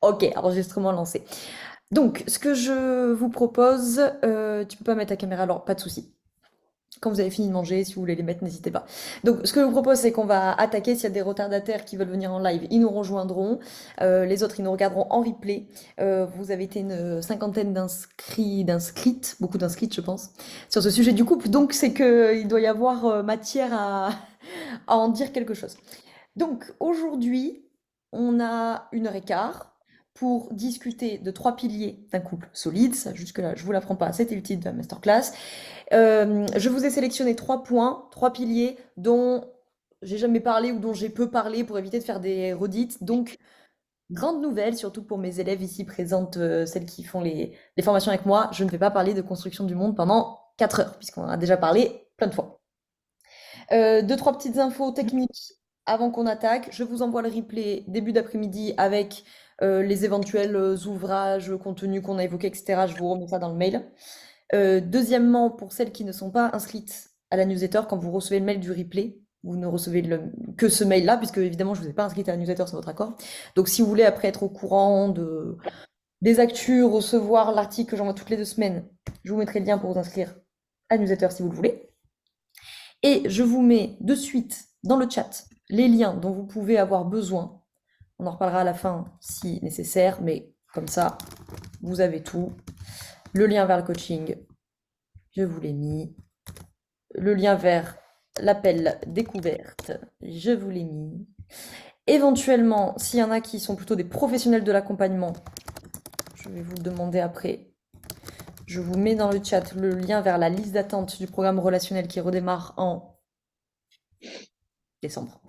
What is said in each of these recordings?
Ok, enregistrement lancé. Donc, ce que je vous propose, tu peux pas mettre ta caméra, alors pas de souci. Quand vous avez fini de manger, si vous voulez les mettre, n'hésitez pas. Donc, ce que je vous propose, c'est qu'on va attaquer. S'il y a des retardataires qui veulent venir en live, ils nous rejoindront. Les autres, ils nous regarderont en replay. Vous avez été une cinquantaine d'inscrites, beaucoup d'inscrites, je pense, sur ce sujet du couple. Donc, c'est que il doit y avoir matière à en dire quelque chose. Donc aujourd'hui, on a 1 heure et quart pour discuter de 3 piliers d'un couple solide. Ça, jusque-là, je vous l'apprends pas, c'était le titre de la masterclass. Je vous ai sélectionné 3 points, 3 piliers dont j'ai jamais parlé ou dont j'ai peu parlé pour éviter de faire des redites. Donc, grande nouvelle, surtout pour mes élèves ici présentes, celles qui font les formations avec moi, je ne vais pas parler de construction du monde pendant 4 heures, puisqu'on en a déjà parlé plein de fois. 2, 3 petites infos techniques avant qu'on attaque. Je vous envoie le replay début d'après-midi avec les éventuels ouvrages, contenus qu'on a évoqués, etc. Je vous remets ça dans le mail. Deuxièmement, pour celles qui ne sont pas inscrites à la newsletter, quand vous recevez le mail du replay, vous ne recevez que ce mail-là, puisque évidemment je ne vous ai pas inscrite à la newsletter sans votre accord. Donc si vous voulez après être au courant des actus, recevoir l'article que j'envoie toutes les 2 semaines, je vous mettrai le lien pour vous inscrire à la newsletter si vous le voulez. Et je vous mets de suite dans le chat les liens dont vous pouvez avoir besoin. On en reparlera à la fin si nécessaire, mais comme ça, vous avez tout. Le lien vers le coaching, je vous l'ai mis. Le lien vers l'appel découverte, je vous l'ai mis. Éventuellement, s'il y en a qui sont plutôt des professionnels de l'accompagnement, je vais vous le demander après. Je vous mets dans le chat le lien vers la liste d'attente du programme relationnel qui redémarre en décembre.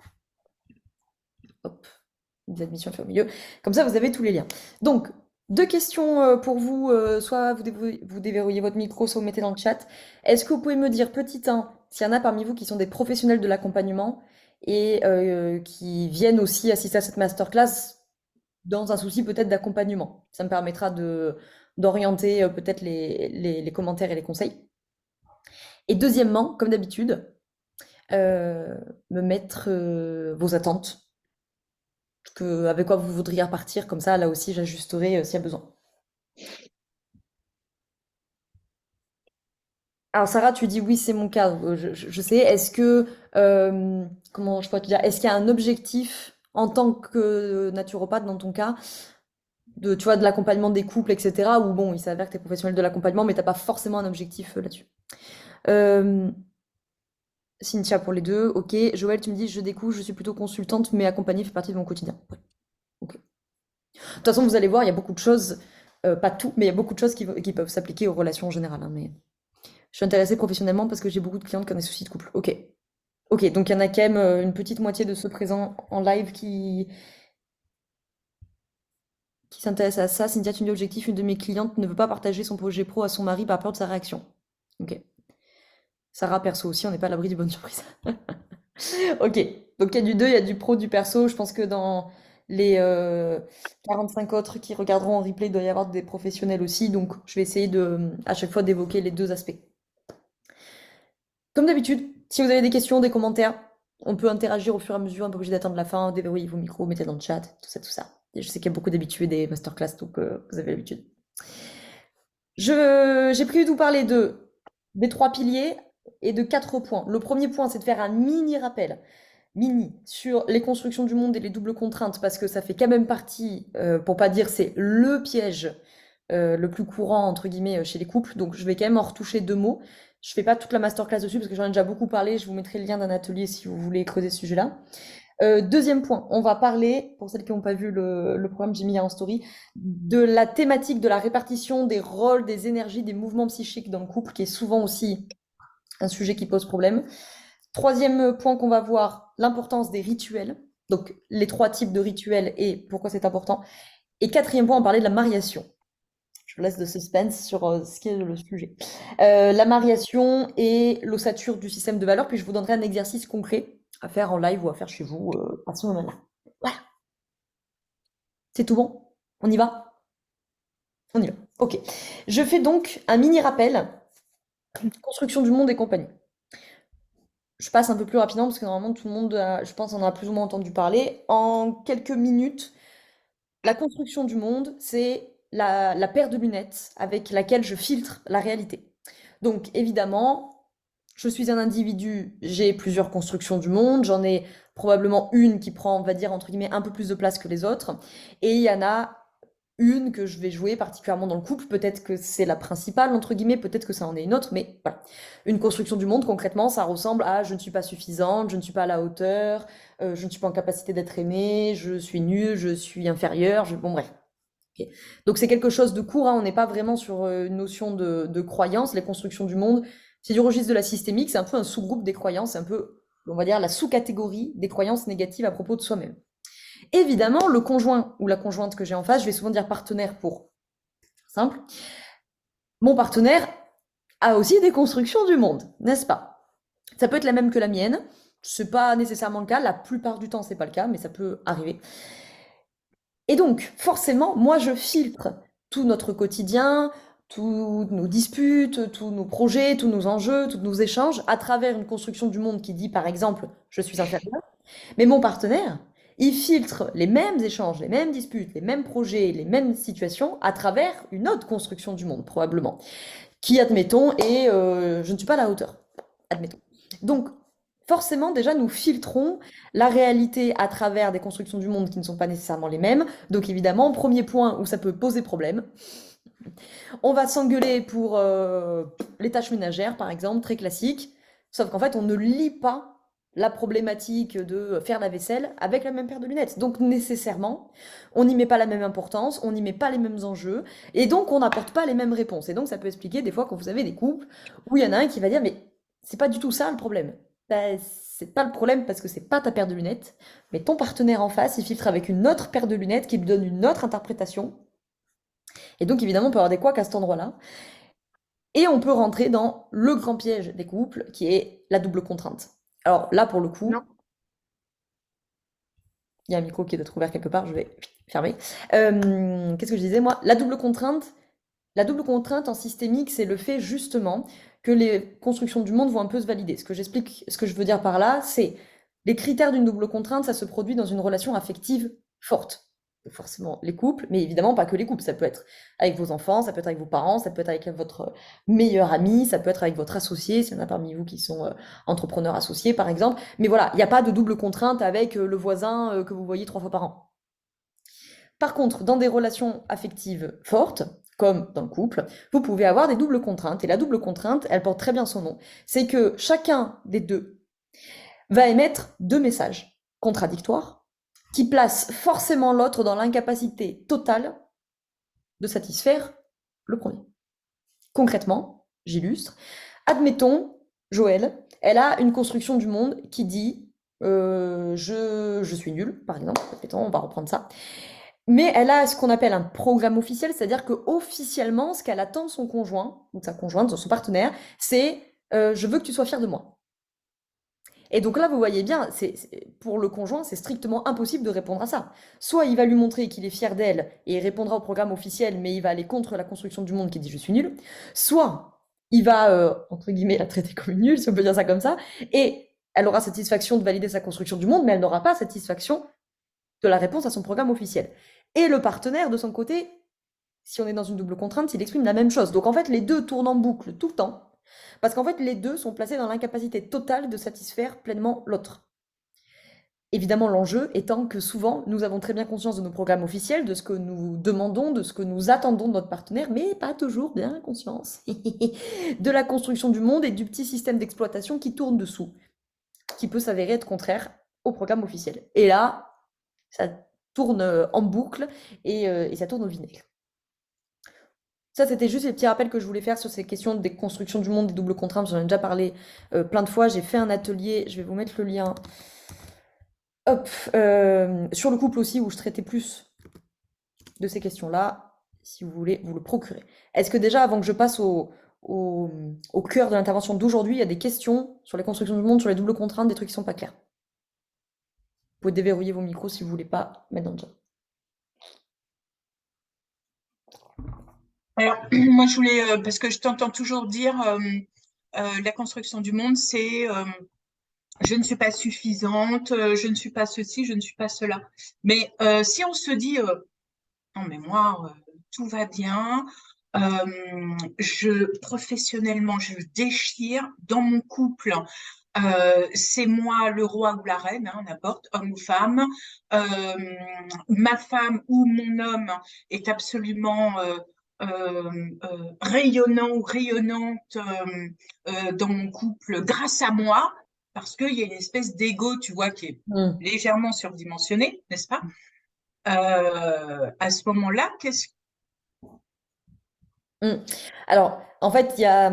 Hop, des admissions fait au milieu. Comme ça, vous avez tous les liens. Donc, 2 questions pour vous. Soit vous déverrouillez votre micro, soit vous mettez dans le chat. Est-ce que vous pouvez me dire, petit 1, s'il y en a parmi vous qui sont des professionnels de l'accompagnement et qui viennent aussi assister à cette masterclass dans un souci peut-être d'accompagnement? Ça me permettra d'orienter peut-être les commentaires et les conseils. Et deuxièmement, comme d'habitude, me mettre vos attentes avec quoi vous voudriez repartir, comme ça, là aussi, j'ajusterai s'il y a besoin. Alors, Sarah, tu dis oui, c'est mon cas, je sais. Est-ce que, comment je pourrais te dire, est-ce qu'il y a un objectif en tant que naturopathe dans ton cas, tu vois, de l'accompagnement des couples, etc., où bon, il s'avère que tu es professionnel de l'accompagnement, mais t'as pas forcément un objectif là-dessus. Euh, Cynthia pour les deux, ok. Joël, tu me dis, je découvre, je suis plutôt consultante, mais accompagner fait partie de mon quotidien. Ouais, ok. De toute façon, vous allez voir, il y a beaucoup de choses, pas tout, mais il y a beaucoup de choses qui peuvent s'appliquer aux relations en général, hein, mais je suis intéressée professionnellement parce que j'ai beaucoup de clientes qui ont des soucis de couple. Ok. Ok, donc il y en a quand même une petite moitié de ceux présents en live qui s'intéressent à ça. Cynthia, tu me dis objectif, une de mes clientes ne veut pas partager son projet pro à son mari par peur de sa réaction. Ok. Sarah, perso aussi, on n'est pas à l'abri du bonne surprise. Ok, donc il y a du 2, il y a du pro, du perso. Je pense que dans les 45 autres qui regarderont en replay, il doit y avoir des professionnels aussi. Donc je vais essayer à chaque fois d'évoquer les 2 aspects. Comme d'habitude, si vous avez des questions, des commentaires, on peut interagir au fur et à mesure, on n'est pas obligé d'attendre la fin, déverrouillez vos micros, mettez dans le chat, tout ça, tout ça. Et je sais qu'il y a beaucoup d'habitués des masterclass, donc vous avez l'habitude. J'ai prévu de vous parler des 3 piliers et de 4 points. Le premier point, c'est de faire un mini rappel, sur les constructions du monde et les doubles contraintes, parce que ça fait quand même partie, pour pas dire c'est le piège le plus courant, entre guillemets, chez les couples. Donc je vais quand même en retoucher 2 mots. Je fais pas toute la masterclass dessus parce que j'en ai déjà beaucoup parlé. Je vous mettrai le lien d'un atelier si vous voulez creuser ce sujet-là. Deuxième point, on va parler, pour celles qui n'ont pas vu le programme que j'ai mis en story, de la thématique de la répartition des rôles, des énergies, des mouvements psychiques dans le couple, qui est souvent aussi un sujet qui pose problème. Troisième point qu'on va voir, l'importance des rituels. Donc les 3 types de rituels et pourquoi c'est important. Et quatrième point, on parlait de la mariation. Je vous laisse de suspense sur ce qu'est le sujet. La mariation et l'ossature du système de valeurs, puis je vous donnerai un exercice concret à faire en live ou à faire chez vous à ce moment-là. Voilà, c'est tout bon? On y va? On y va. Ok. Je fais donc un mini rappel, construction du monde et compagnie. Je passe un peu plus rapidement parce que normalement tout le monde, je pense, en a plus ou moins entendu parler. En quelques minutes, La construction du monde, c'est la paire de lunettes avec laquelle je filtre la réalité. Donc évidemment, je suis un individu, j'ai plusieurs constructions du monde, j'en ai probablement une qui prend, on va dire, entre guillemets, un peu plus de place que les autres, et il y en a une que je vais jouer particulièrement dans le couple, peut-être que c'est la principale, entre guillemets, peut-être que ça en est une autre, mais voilà. Une construction du monde, concrètement, ça ressemble à je ne suis pas suffisante, je ne suis pas à la hauteur, je ne suis pas en capacité d'être aimée, je suis nulle, je suis inférieure, bon bref. Ok. Donc c'est quelque chose de court, hein, on n'est pas vraiment sur une notion de croyance, les constructions du monde, c'est du registre de la systémique, c'est un peu un sous-groupe des croyances, c'est un peu, on va dire, la sous-catégorie des croyances négatives à propos de soi-même. Évidemment, le conjoint ou la conjointe que j'ai en face, je vais souvent dire partenaire pour simple, mon partenaire a aussi des constructions du monde, n'est-ce pas? Ça peut être la même que la mienne, c'est pas nécessairement le cas, la plupart du temps c'est pas le cas, mais ça peut arriver. Et donc, forcément, moi je filtre tout notre quotidien, toutes nos disputes, tous nos projets, tous nos enjeux, tous nos échanges à travers une construction du monde qui dit par exemple je suis inférieur. Mais mon partenaire, il filtre les mêmes échanges, les mêmes disputes, les mêmes projets, les mêmes situations à travers une autre construction du monde, probablement, qui, admettons, est je ne suis pas à la hauteur. Admettons. Donc, forcément, déjà, nous filtrons la réalité à travers des constructions du monde qui ne sont pas nécessairement les mêmes. Donc, évidemment, premier point où ça peut poser problème, on va s'engueuler pour les tâches ménagères, par exemple, très classique. Sauf qu'en fait, on ne lit pas la problématique de faire la vaisselle avec la même paire de lunettes. Donc nécessairement, on n'y met pas la même importance, on n'y met pas les mêmes enjeux, et donc on n'apporte pas les mêmes réponses. Et donc ça peut expliquer des fois quand vous avez des couples où il y en a un qui va dire mais c'est pas du tout ça le problème. Ben, c'est pas le problème parce que c'est pas ta paire de lunettes, mais ton partenaire en face, il filtre avec une autre paire de lunettes qui lui donne une autre interprétation. Et donc évidemment, on peut avoir des couacs à cet endroit-là. Et on peut rentrer dans le grand piège des couples, qui est la double contrainte. Alors là, pour le coup, Non. il y a un micro qui doit être ouvert quelque part, je vais fermer. Qu'est-ce que je disais, moi? La double contrainte en systémique, c'est le fait justement que les constructions du monde vont un peu se valider. Ce que je veux dire par là, c'est les critères d'une double contrainte, ça se produit dans une relation affective forte. Forcément les couples, mais évidemment pas que les couples. Ça peut être avec vos enfants, ça peut être avec vos parents, ça peut être avec votre meilleur ami, ça peut être avec votre associé, s'il y en a parmi vous qui sont entrepreneurs associés par exemple. Mais voilà, il n'y a pas de double contrainte avec le voisin que vous voyez 3 fois par an. Par contre, dans des relations affectives fortes, comme dans le couple, vous pouvez avoir des doubles contraintes. Et la double contrainte, elle porte très bien son nom. C'est que chacun des deux va émettre 2 messages contradictoires qui placent forcément l'autre dans l'incapacité totale de satisfaire le premier. Concrètement, j'illustre. Admettons, Joël, elle a une construction du monde qui dit je suis nulle, par exemple. Admettons, on va reprendre ça. Mais elle a ce qu'on appelle un programme officiel, c'est-à-dire que officiellement, ce qu'elle attend de son conjoint, ou de sa conjointe, de son partenaire, c'est je veux que tu sois fier de moi. Et donc là, vous voyez bien, pour le conjoint, c'est strictement impossible de répondre à ça. Soit il va lui montrer qu'il est fier d'elle et il répondra au programme officiel, mais il va aller contre la construction du monde qui dit je suis nul. Soit il va, entre guillemets, la traiter comme une nulle, si on peut dire ça comme ça, et elle aura satisfaction de valider sa construction du monde, mais elle n'aura pas satisfaction de la réponse à son programme officiel. Et le partenaire, de son côté, si on est dans une double contrainte, il exprime la même chose. Donc en fait, les deux tournent en boucle tout le temps, parce qu'en fait, les deux sont placés dans l'incapacité totale de satisfaire pleinement l'autre. Évidemment, l'enjeu étant que souvent, nous avons très bien conscience de nos programmes officiels, de ce que nous demandons, de ce que nous attendons de notre partenaire, mais pas toujours bien conscience de la construction du monde et du petit système d'exploitation qui tourne dessous, qui peut s'avérer être contraire au programme officiel. Et là, ça tourne en boucle et ça tourne au vinaigre. Ça, c'était juste les petits rappels que je voulais faire sur ces questions des constructions du monde, des doubles contraintes. J'en ai déjà parlé plein de fois. J'ai fait un atelier, je vais vous mettre le lien. Hop, sur le couple aussi, où je traitais plus de ces questions-là, si vous voulez vous le procurer. Est-ce que déjà, avant que je passe au cœur de l'intervention d'aujourd'hui, il y a des questions sur les constructions du monde, sur les doubles contraintes, des trucs qui sont pas clairs? Vous pouvez déverrouiller vos micros si vous voulez pas mettre dans le chat. Alors, moi, je voulais, parce que je t'entends toujours dire, la construction du monde, c'est je ne suis pas suffisante, je ne suis pas ceci, je ne suis pas cela. Mais si on se dit, non, mais moi, tout va bien. Professionnellement, je déchire. Dans mon couple, c'est moi le roi ou la reine, hein, n'importe, homme ou femme. Euh, Ma femme ou mon homme est absolument rayonnant ou rayonnante dans mon couple grâce à moi, parce qu'il y a une espèce d'ego, tu vois, qui est Mm. légèrement surdimensionné, n'est-ce pas? À ce moment-là, qu'est-ce Mm. Alors, en fait, il y a,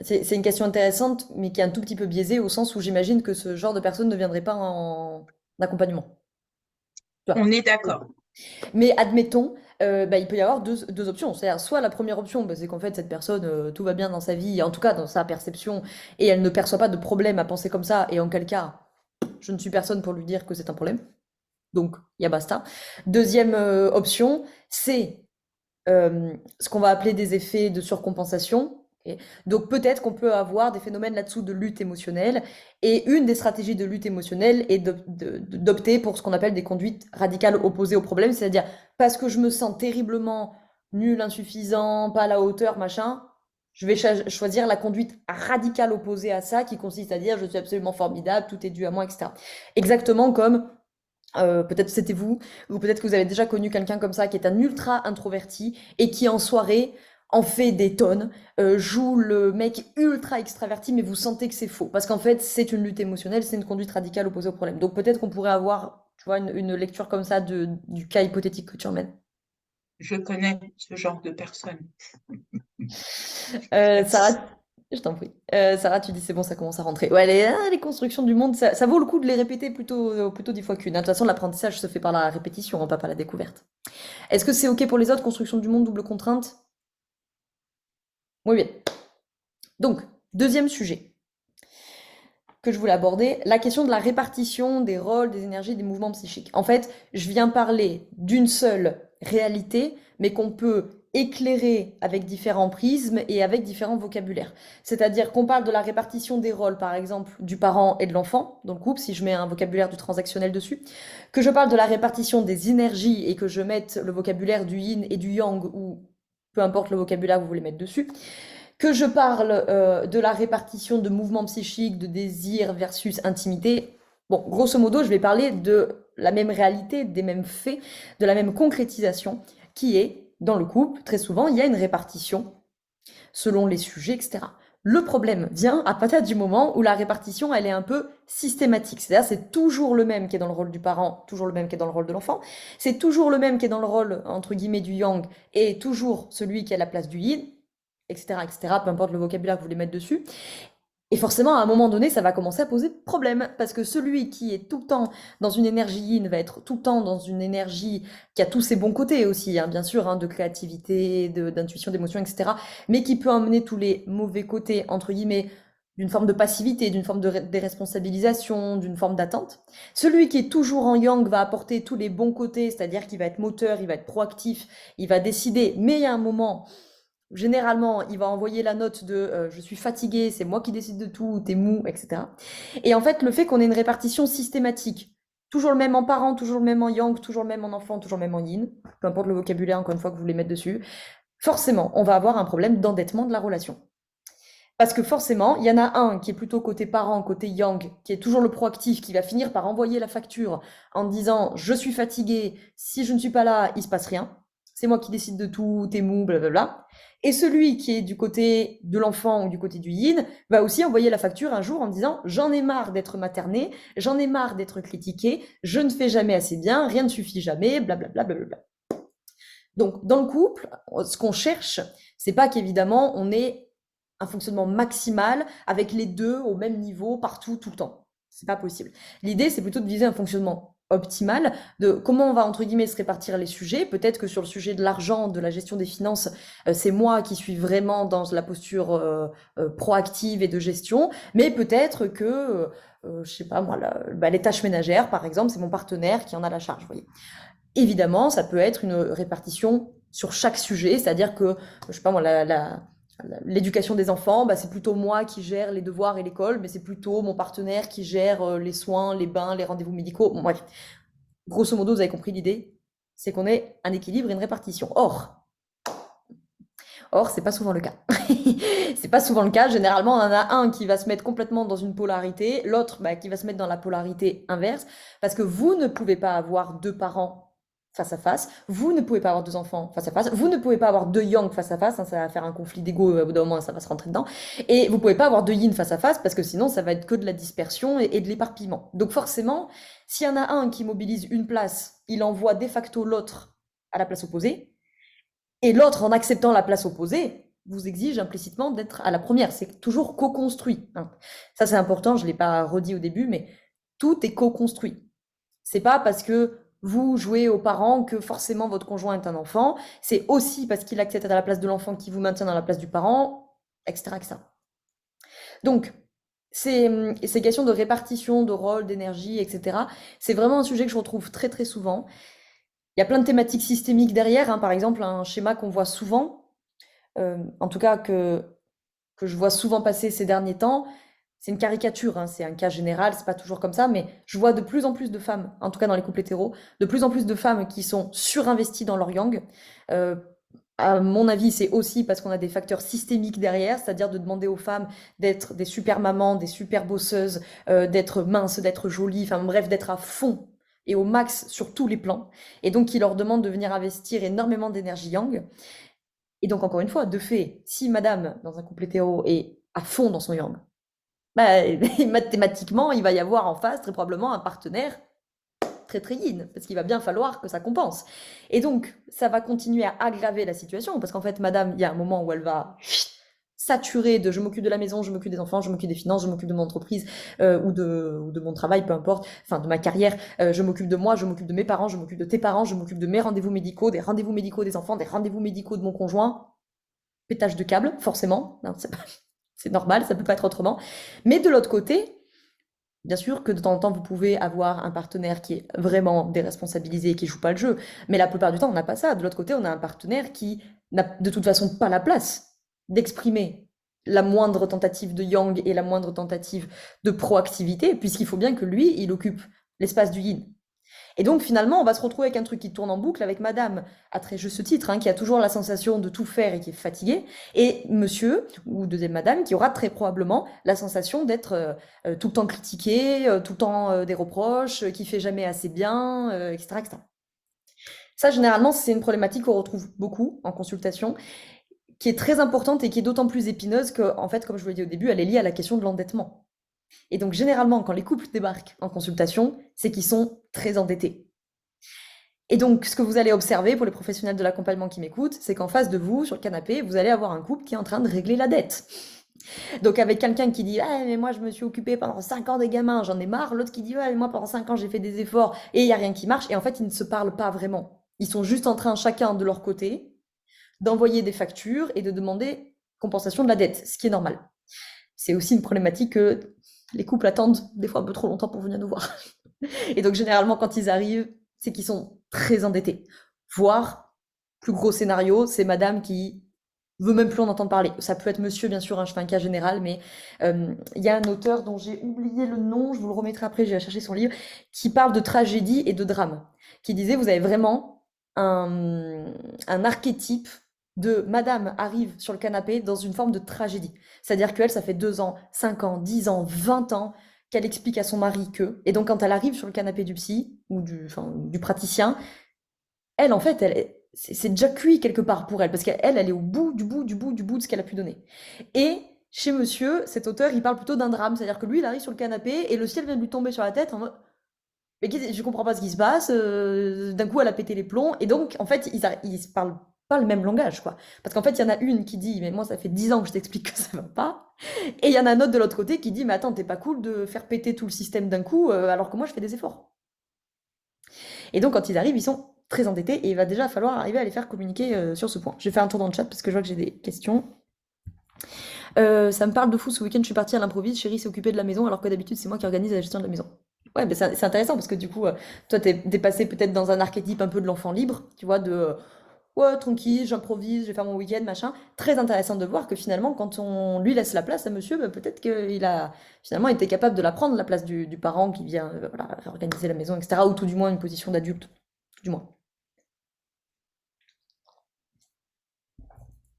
c'est une question intéressante, mais qui est un tout petit peu biaisée au sens où j'imagine que ce genre de personne ne viendrait pas en accompagnement. Tu vois. on est d'accord? Mais admettons, bah, il peut y avoir deux options. C'est-à-dire, soit la première option, bah, c'est qu'en fait, cette personne, tout va bien dans sa vie, en tout cas dans sa perception, et elle ne perçoit pas de problème à penser comme ça, et en quel cas, je ne suis personne pour lui dire que c'est un problème. Donc, il y a basta. Deuxième option, c'est ce qu'on va appeler des effets de surcompensation. Ok. Donc peut-être qu'on peut avoir des phénomènes là-dessous de lutte émotionnelle. Et une des stratégies de lutte émotionnelle est d'opter pour ce qu'on appelle des conduites radicales opposées au problème, c'est-à-dire parce que je me sens terriblement nul, insuffisant, pas à la hauteur, machin, je vais choisir la conduite radicale opposée à ça, qui consiste à dire je suis absolument formidable, tout est dû à moi, etc. Exactement comme peut-être c'était vous, ou peut-être que vous avez déjà connu quelqu'un comme ça qui est un ultra introverti et qui en soirée en fait des tonnes, joue le mec ultra extraverti, mais vous sentez que c'est faux. Parce qu'en fait, c'est une lutte émotionnelle, c'est une conduite radicale opposée au problème. Donc peut-être qu'on pourrait avoir, tu vois, une lecture comme ça du cas hypothétique que tu emmènes. Je connais ce genre de personne. Sarah, je t'en prie. Sarah, tu dis c'est bon, ça commence à rentrer. Ouais, les constructions du monde, ça vaut le coup de les répéter plutôt 10 fois qu'une, hein. De toute façon, l'apprentissage se fait par la répétition, hein, pas par la découverte. Est-ce que c'est OK pour les autres, construction du monde, double contrainte? Oui, bien. Donc, deuxième sujet que je voulais aborder, la question de la répartition des rôles, des énergies, des mouvements psychiques. En fait, je viens parler d'une seule réalité, mais qu'on peut éclairer avec différents prismes et avec différents vocabulaires. C'est-à-dire qu'on parle de la répartition des rôles, par exemple, du parent et de l'enfant dans le couple, si je mets un vocabulaire du transactionnel dessus, que je parle de la répartition des énergies et que je mette le vocabulaire du yin et du yang, ou peu importe le vocabulaire que vous voulez mettre dessus, que je parle de la répartition de mouvements psychiques, de désir versus intimité. Bon, grosso modo, je vais parler de la même réalité, des mêmes faits, de la même concrétisation, qui est, dans le couple, très souvent, il y a une répartition selon les sujets, etc. Le problème vient à partir du moment où la répartition, elle est un peu systématique. C'est-à-dire, c'est toujours le même qui est dans le rôle du parent, toujours le même qui est dans le rôle de l'enfant. C'est toujours le même qui est dans le rôle, entre guillemets, du yang, et toujours celui qui a la place du yin, etc., etc., peu importe le vocabulaire que vous voulez mettre dessus. Et forcément, à un moment donné, ça va commencer à poser problème, parce que celui qui est tout le temps dans une énergie yin va être tout le temps dans une énergie qui a tous ses bons côtés aussi, hein, bien sûr, hein, de créativité, d'intuition, d'émotion, etc., mais qui peut emmener tous les mauvais côtés, entre guillemets, d'une forme de passivité, d'une forme de déresponsabilisation, d'une forme d'attente. Celui qui est toujours en yang va apporter tous les bons côtés, c'est-à-dire qu'il va être moteur, il va être proactif, il va décider, mais il y a un moment généralement, il va envoyer la note de je suis fatigué, c'est moi qui décide de tout, t'es mou, etc. Et en fait, le fait qu'on ait une répartition systématique, toujours le même en parent, toujours le même en yang, toujours le même en enfant, toujours le même en yin, peu importe le vocabulaire, encore une fois, que vous voulez mettre dessus, forcément, on va avoir un problème d'endettement de la relation. Parce que forcément, il y en a un qui est plutôt côté parent, côté yang, qui est toujours le proactif, qui va finir par envoyer la facture en disant je suis fatigué, si je ne suis pas là, il se passe rien. C'est moi qui décide de tout, t'es mou, blablabla. Et celui qui est du côté de l'enfant ou du côté du yin va aussi envoyer la facture un jour en disant j'en ai marre d'être materné, j'en ai marre d'être critiqué, je ne fais jamais assez bien, rien ne suffit jamais, blablabla. Blablabla. Donc dans le couple, ce qu'on cherche, c'est pas qu'évidemment on ait un fonctionnement maximal avec les deux au même niveau partout, tout le temps. C'est pas possible. L'idée, c'est plutôt de viser un fonctionnement optimal de comment on va entre guillemets se répartir les sujets. Peut-être que sur le sujet de l'argent, de la gestion des finances, c'est moi qui suis vraiment dans la posture proactive et de gestion, mais peut-être que je sais pas moi, les tâches ménagères, par exemple, c'est mon partenaire qui en a la charge. Vous voyez. Évidemment, ça peut être une répartition sur chaque sujet, c'est-à-dire que, je sais pas moi, l'éducation des enfants, bah, c'est plutôt moi qui gère les devoirs et l'école, mais c'est plutôt mon partenaire qui gère les soins, les bains, les rendez-vous médicaux. Bon, bref, grosso modo, vous avez compris l'idée. c'est qu'on ait un équilibre et une répartition. Or, c'est pas souvent le cas. C'est pas souvent le cas. Généralement, on en a un qui va se mettre complètement dans une polarité, l'autre qui va se mettre dans la polarité inverse, parce que vous ne pouvez pas avoir deux parents face à face, vous ne pouvez pas avoir deux enfants face à face, vous ne pouvez pas avoir deux yang face à face, hein, ça va faire un conflit d'ego, au bout d'un moment, ça va se rentrer dedans, et vous pouvez pas avoir deux yin face à face, parce que sinon, ça va être que de la dispersion et de l'éparpillement. Donc forcément, s'il y en a un qui mobilise une place, il envoie de facto l'autre à la place opposée, et l'autre, en acceptant la place opposée, vous exige implicitement d'être à la première. C'est toujours co-construit, hein. Ça, c'est important, je ne l'ai pas redit au début, mais tout est co-construit. C'est pas parce que vous jouez aux parents que forcément votre conjoint est un enfant. C'est aussi parce qu'il accepte à la place de l'enfant qui vous maintient dans la place du parent, etc., etc. Donc, ces questions de répartition, de rôle, d'énergie, etc., c'est vraiment un sujet que je retrouve très, très souvent. Il y a plein de thématiques systémiques derrière, hein. Par exemple, un schéma qu'on voit souvent, en tout cas que je vois souvent passer ces derniers temps, c'est une caricature, hein, c'est un cas général, c'est pas toujours comme ça, mais je vois de plus en plus de femmes, en tout cas dans les couples hétéros, de plus en plus de femmes qui sont surinvesties dans leur yang. Euh, à mon avis, c'est aussi parce qu'on a des facteurs systémiques derrière, c'est-à-dire de demander aux femmes d'être des super mamans, des super bosseuses, d'être minces, d'être jolies, enfin bref, d'être à fond et au max sur tous les plans. Et donc, qui leur demandent de venir investir énormément d'énergie yang. Et donc, encore une fois, de fait, si madame, dans un couple hétéro, est à fond dans son yang, bah, mathématiquement, il va y avoir en face très probablement un partenaire très très yin, parce qu'il va bien falloir que ça compense. Et donc, ça va continuer à aggraver la situation, parce qu'en fait, madame, il y a un moment où elle va saturer de je m'occupe de la maison, je m'occupe des enfants, je m'occupe des finances, je m'occupe de mon entreprise ou de mon travail, peu importe, enfin de ma carrière, je m'occupe de moi, je m'occupe de mes parents, je m'occupe de tes parents, je m'occupe de mes rendez-vous médicaux, des rendez-vous médicaux des enfants, des rendez-vous médicaux de mon conjoint. Pétage de câble, forcément, non, c'est normal, ça peut pas être autrement. Mais de l'autre côté, bien sûr que de temps en temps, vous pouvez avoir un partenaire qui est vraiment déresponsabilisé et qui joue pas le jeu. Mais la plupart du temps, on n'a pas ça. De l'autre côté, on a un partenaire qui n'a de toute façon pas la place d'exprimer la moindre tentative de yang et la moindre tentative de proactivité, puisqu'il faut bien que lui, il occupe l'espace du yin. Et donc finalement, on va se retrouver avec un truc qui tourne en boucle avec madame, à très juste titre, hein, qui a toujours la sensation de tout faire et qui est fatigué, et monsieur, ou deuxième madame, qui aura très probablement la sensation d'être tout le temps critiqué, tout le temps des reproches, qui fait jamais assez bien, etc., etc. Ça, généralement, c'est une problématique qu'on retrouve beaucoup en consultation, qui est très importante et qui est d'autant plus épineuse que, en fait, comme je vous l'ai dit au début, elle est liée à la question de l'endettement. Et donc, généralement, quand les couples débarquent en consultation, c'est qu'ils sont très endettés. Et donc, ce que vous allez observer pour les professionnels de l'accompagnement qui m'écoutent, c'est qu'en face de vous, sur le canapé, vous allez avoir un couple qui est en train de régler la dette. Donc, avec quelqu'un qui dit ah, mais moi, je me suis occupé pendant 5 ans des gamins, j'en ai marre. L'autre qui dit ouais, mais moi, pendant 5 ans, j'ai fait des efforts et il n'y a rien qui marche. Et en fait, ils ne se parlent pas vraiment. Ils sont juste en train, chacun de leur côté, d'envoyer des factures et de demander compensation de la dette, ce qui est normal. C'est aussi une problématique que les couples attendent des fois un peu trop longtemps pour venir nous voir. Et donc, généralement, quand ils arrivent, c'est qu'ils sont très endettés. Voire, plus gros scénario, c'est madame qui veut même plus en entendre parler. Ça peut être monsieur, bien sûr, hein, je fais un cas général, mais il y a un auteur dont j'ai oublié le nom, je vous le remettrai après, j'ai chercher son livre, qui parle de tragédie et de drame. Qui disait, vous avez vraiment un archétype de madame arrive sur le canapé dans une forme de tragédie. C'est-à-dire qu'elle, ça fait 2 ans, 5 ans, 10 ans, 20 ans qu'elle explique à son mari que. Et donc, quand elle arrive sur le canapé du psy ou du praticien, elle, en fait, c'est déjà cuit quelque part pour elle, parce qu'elle, elle est au bout du bout du bout du bout de ce qu'elle a pu donner. Et chez monsieur, cet auteur, il parle plutôt d'un drame, c'est-à-dire que lui, il arrive sur le canapé et le ciel vient de lui tomber sur la tête en mode mais je comprends pas ce qui se passe, d'un coup elle a pété les plombs, et donc en fait ils se parlent pas le même langage, quoi. Parce qu'en fait il y en a une qui dit mais moi ça fait 10 ans que je t'explique que ça va pas, et il y en a un autre de l'autre côté qui dit mais attends t'es pas cool de faire péter tout le système d'un coup alors que moi je fais des efforts. Et donc quand ils arrivent ils sont très endettés et il va déjà falloir arriver à les faire communiquer sur ce point. Je vais faire un tour dans le chat parce que je vois que j'ai des questions. Ça me parle de fou, ce week-end je suis partie à l'improviste, chérie s'est occupée de la maison alors que d'habitude c'est moi qui organise la gestion de la maison. Ouais, mais c'est intéressant parce que du coup, toi, t'es passé peut-être dans un archétype un peu de l'enfant libre, tu vois, de ouais, tranquille, j'improvise, je vais faire mon week-end, machin. Très intéressant de voir que finalement, quand on lui laisse la place à monsieur, bah, peut-être qu'il a finalement été capable de la prendre, la place du parent qui vient voilà, organiser la maison, etc. Ou tout du moins une position d'adulte, tout du moins.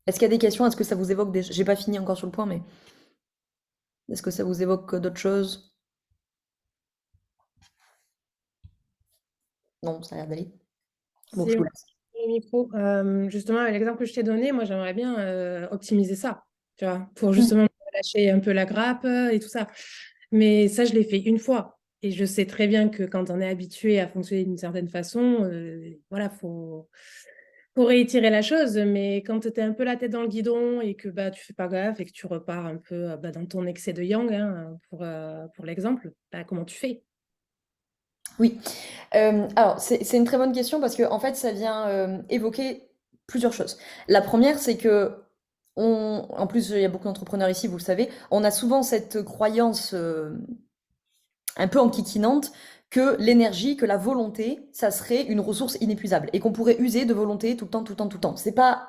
Est-ce qu'il y a des questions? Est-ce que ça vous évoque des... J'ai pas fini encore sur le point, mais est-ce que ça vous évoque d'autres choses? Non, ça a l'air d'aller. Bon, je C'est vous moi, laisse. le micro. Justement, avec l'exemple que je t'ai donné, moi, j'aimerais bien optimiser ça, tu vois, pour Mm. justement lâcher un peu la grappe et tout ça. Mais ça, je l'ai fait une fois. Et je sais très bien que quand on est habitué à fonctionner d'une certaine façon, voilà, faut réitérer la chose. Mais quand tu es un peu la tête dans le guidon et que bah, tu fais pas gaffe et que tu repars un peu bah, dans ton excès de yang, hein, pour l'exemple, bah, comment tu fais? Oui. Alors, c'est une très bonne question parce que en fait, ça vient évoquer plusieurs choses. La première, c'est que en plus, il y a beaucoup d'entrepreneurs ici, vous le savez, on a souvent cette croyance un peu enquiquinante que l'énergie, que la volonté, ça serait une ressource inépuisable et qu'on pourrait user de volonté tout le temps, tout le temps, tout le temps. C'est pas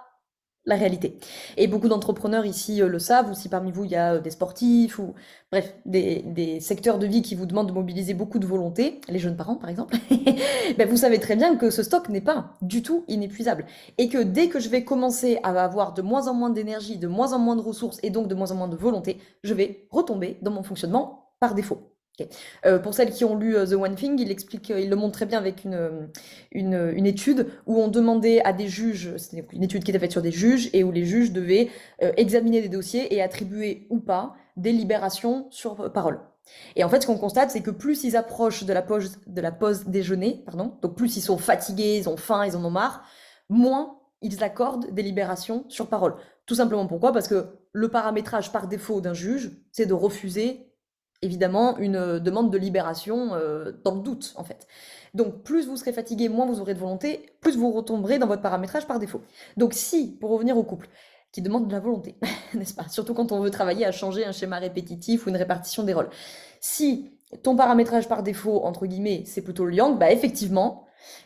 la réalité. Et beaucoup d'entrepreneurs ici le savent, ou si parmi vous il y a des sportifs, ou bref, des secteurs de vie qui vous demandent de mobiliser beaucoup de volonté, les jeunes parents par exemple, ben, vous savez très bien que ce stock n'est pas du tout inépuisable. Et que dès que je vais commencer à avoir de moins en moins d'énergie, de moins en moins de ressources, et donc de moins en moins de volonté, je vais retomber dans mon fonctionnement par défaut. Okay. Pour celles qui ont lu The One Thing, il explique, il le montre très bien avec une étude où on demandait à des juges, c'était une étude qui était faite sur des juges et où les juges devaient examiner des dossiers et attribuer ou pas des libérations sur parole. Et en fait, ce qu'on constate, c'est que plus ils approchent de la pause déjeuner, pardon, donc plus ils sont fatigués, ils ont faim, ils en ont marre, moins ils accordent des libérations sur parole. Tout simplement pourquoi? Parce que le paramétrage par défaut d'un juge, c'est de refuser évidemment une demande de libération dans le doute en fait. Donc plus vous serez fatigué, moins vous aurez de volonté, plus vous retomberez dans votre paramétrage par défaut. Donc si, pour revenir au couple, qui demande de la volonté, n'est-ce pas? Surtout quand on veut travailler à changer un schéma répétitif ou une répartition des rôles. Si ton paramétrage par défaut, entre guillemets, c'est plutôt le yang, bah effectivement,